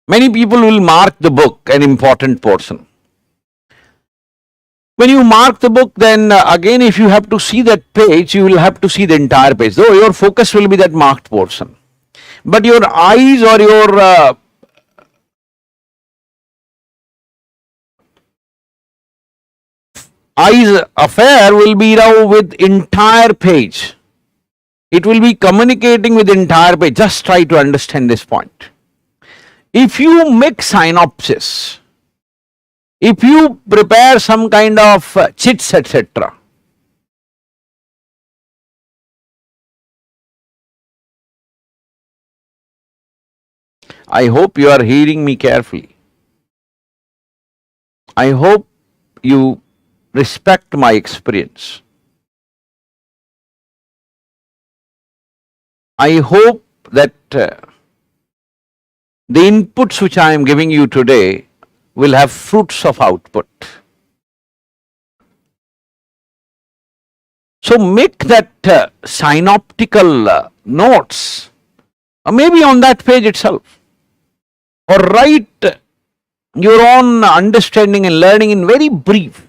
Many people will mark the book, an important portion. When you mark the book, then again if you have to see that page, you will have to see the entire page. Though your focus will be that marked portion. But your eyes or your eyes affair will be now with entire page. It will be communicating with entire page. Just try to understand this point. If you make synopsis, if you prepare some kind of chits, etc., I hope you are hearing me carefully. I hope you respect my experience. I hope that the inputs which I am giving you today will have fruits of output. So make that synoptical notes, maybe on that page itself, or write your own understanding and learning in very brief.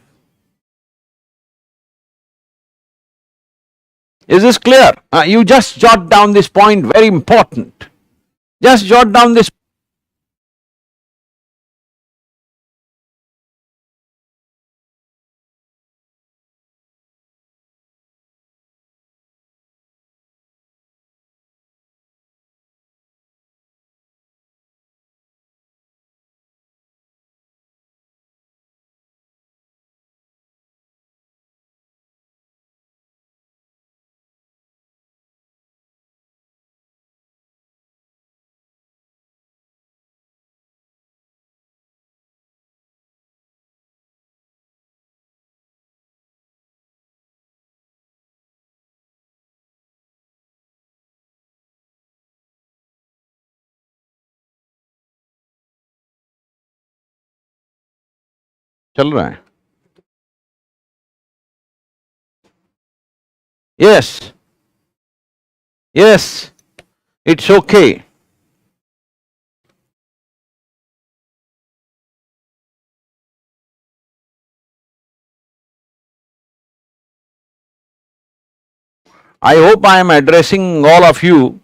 Is this clear? You just jot down this point, very important. Just jot down this. चल रहा है? Yes. Yes. It's okay. I hope I am addressing all of you.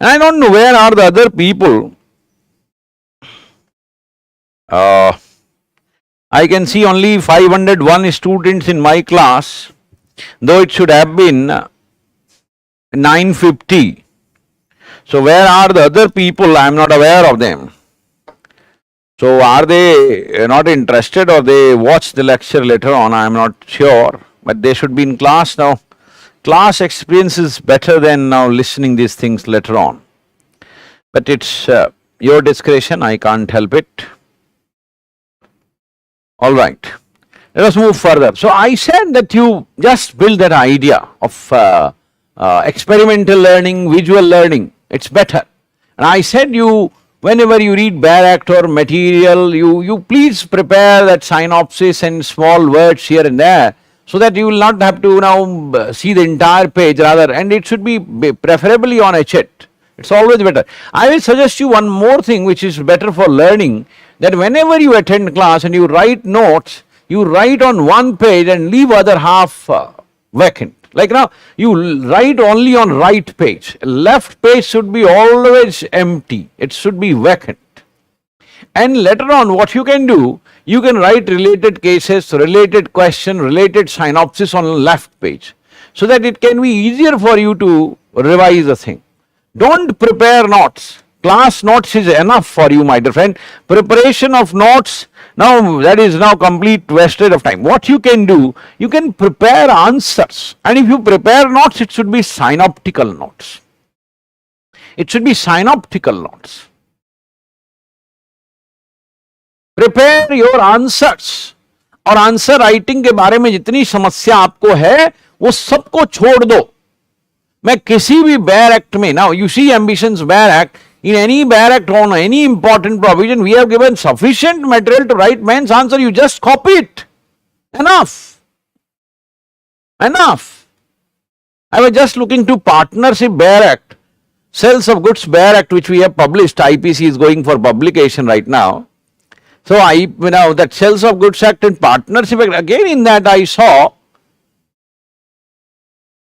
And I don't know where are the other people. I can see only 501 students in my class, though it should have been 950. So where are the other people? I am not aware of them. So are they not interested, or they watch the lecture later on? I am not sure, but they should be in class now. Class experience is better than now listening these things later on. But it's your discretion, I can't help it. All right, let us move further. So I said that you just build that idea of experimental learning, visual learning, it's better. And I said you, whenever you read bare act or material, you please prepare that synopsis and small words here and there, so that you will not have to now see the entire page rather, and it should be preferably on a chit. It's always better. I will suggest you one more thing which is better for learning, that whenever you attend class and you write notes, you write on one page and leave other half vacant. Like now, you write only on right page. Left page should be always empty. It should be vacant. And later on, what you can do, you can write related cases, related question, related synopsis on left page, so that it can be easier for you to revise the thing. Don't prepare notes. Class notes is enough for you, my dear friend. Preparation of notes, now that is now complete wasted of time. What you can do, you can prepare answers, and if you prepare notes, it should be synoptical notes. It should be synoptical notes. Prepare your answers. और answer writing के बारे में जितनी समस्या आपको है वो सबको छोड़ दो. मैं किसी भी बेयर एक्ट में, now you see ambitions bare act, in any bare act on any important provision, we have given sufficient material to write man's answer, you just copy it. Enough. Enough. I was just looking to partnership bare act, sales of goods bare act, which we have published. IPC is going for publication right now. So that sales of goods act and partnership act, again in that I saw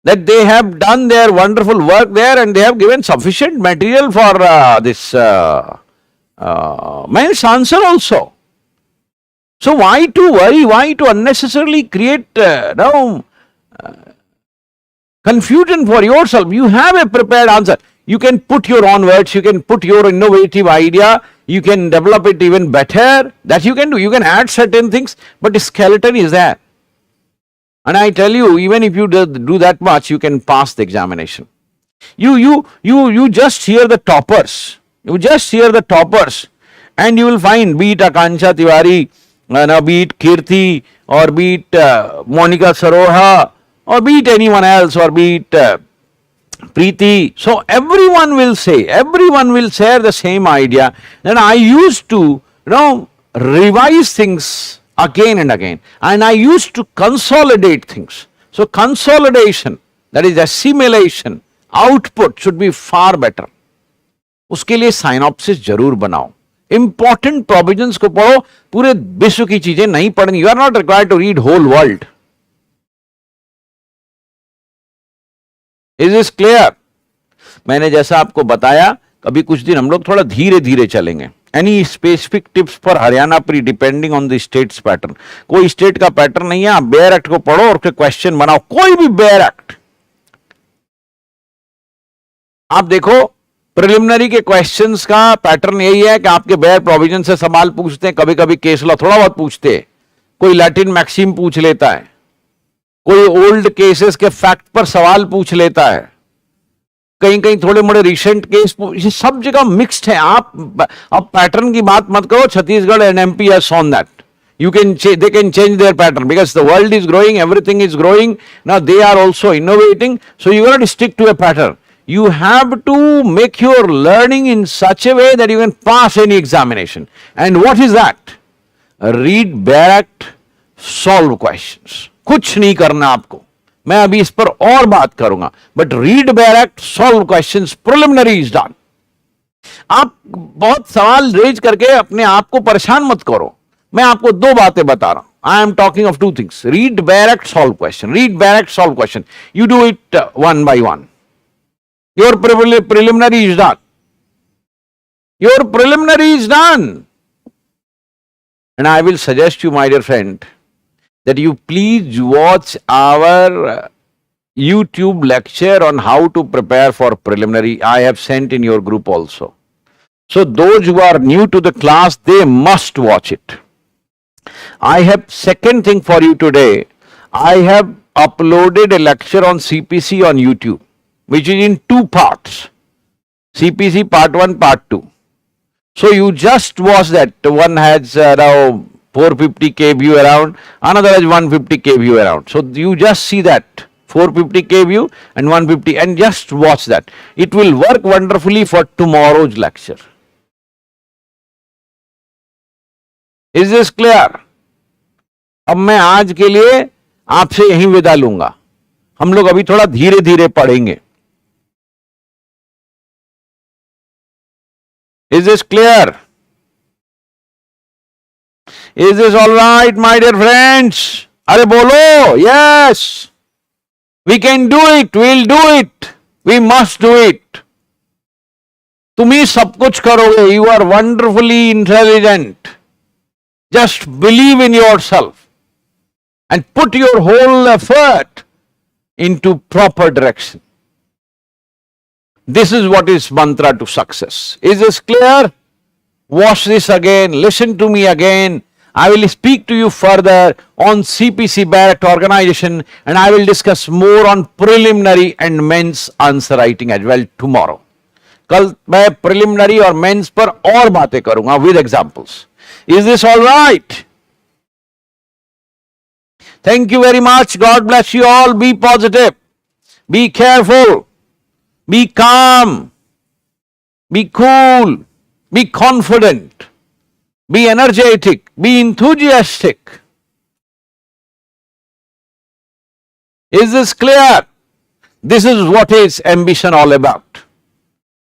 that they have done their wonderful work there, and they have given sufficient material for this man's answer also. So why to worry, why to unnecessarily create confusion for yourself? You have a prepared answer. You can put your own words, you can put your innovative idea, you can develop it even better. That you can do. You can add certain things, but the skeleton is there. And I tell you, even if you do that much, you can pass the examination. You just hear the toppers. You just hear the toppers, and you will find, be it Akanksha Tiwari, be it Kirti, or be it Monica Saroha, or be it anyone else, or be it Preeti. So everyone will say, everyone will share the same idea. Then I used to, revise things again and again, and I used to consolidate things. So consolidation, that is assimilation, output should be far better. उसके लिए synopsis जरूर बनाओ. Important provisions को पढ़ो, पूरे विश्व की चीजें नहीं पढ़नी. You are not required to read whole world. Is this clear? मैंने जैसा आपको बताया, कभी कुछ दिन हम लोग थोड़ा धीरे धीरे चलेंगे. Any specific tips for Haryana pre depending on the states pattern. कोई स्टेट का पैटर्न नहीं है, आप बेयर एक्ट को पढ़ो और फिर क्वेश्चन बनाओ. कोई भी बेयर एक्ट आप देखो, प्रिलिमिनरी के क्वेश्चंस का पैटर्न यही है कि आपके बेयर प्रोविजन से सवाल पूछते हैं, कभी कभी केस लॉ थोड़ा बहुत पूछते हैं, कोई लैटिन मैक्सिम पूछ लेता है, कोई ओल्ड केसेस के फैक्ट पर सवाल पूछ लेता है, कहीं कहीं थोड़े मोड़े रिसेंट केस, ये सब जगह मिक्स्ड है. आप पैटर्न की बात मत करो. Chhattisgarh and MP has shown that they can change their pattern because the world is growing, everything is growing. Now they are also innovating, so you got to stick to a pattern. You have to make your learning in such a way that you can pass any examination. And what is that? Read bare act, solve questions. कुछ नहीं करना आपको. मैं अभी इस पर और बात करूंगा, but read bare act, solve questions, preliminary is done. आप बहुत सवाल रेज करके अपने आप को परेशान मत करो. मैं आपको दो बातें बता रहा हूं. I am talking of two things. Read, direct, solve question. Read, direct, solve question. You do it one by one. Your preliminary is done. Your preliminary is done. And I will suggest you, my dear friend, that you please watch our YouTube lecture on how to prepare for preliminary. I have sent in your group also. So those who are new to the class, they must watch it. I have second thing for you today. I have uploaded a lecture on CPC on YouTube, which is in two parts. CPC part 1, part 2. So you just watch that. One has now 450k view around, another has 150k view around. So you just see that 450k view and 150 and just watch that. It will work wonderfully for tomorrow's lecture. Is this clear? अब मैं आज के लिए आपसे यहीं विदा लूंगा. हम लोग अभी थोड़ा धीरे धीरे पढ़ेंगे. Is this clear? Is this all right, my dear friends? अरे बोलो, yes. We can do it. We'll do it. We must do it. तुम ही सब कुछ करोगे. You are wonderfully intelligent. Just believe in yourself and put your whole effort into proper direction. This is what is mantra to success. Is this clear? Watch this again, listen to me again. I will speak to you further on CPC Barrett organization and I will discuss more on preliminary and men's answer writing as well tomorrow. कल मैं preliminary और men's पर और बातें करूंगा with examples. Is this all right? Thank you very much. God bless you all. Be positive. Be careful. Be calm. Be cool. Be confident. Be energetic. Be enthusiastic. Is this clear? This is what is ambition all about.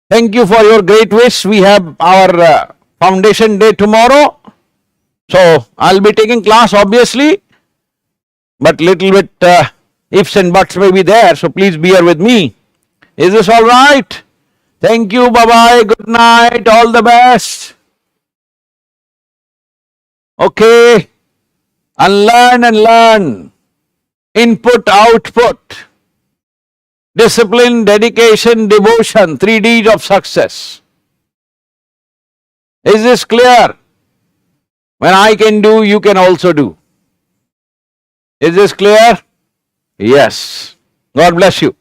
Thank you for your great wish. We have our foundation day tomorrow. So I'll be taking class obviously, but little bit ifs and buts may be there. So please bear with me. Is this all right? Thank you. Bye-bye. Good night. All the best. Okay. Unlearn and learn. Input, output. Discipline, dedication, devotion. 3 Ds of success. Is this clear? When I can do, you can also do. Is this clear? Yes. God bless you.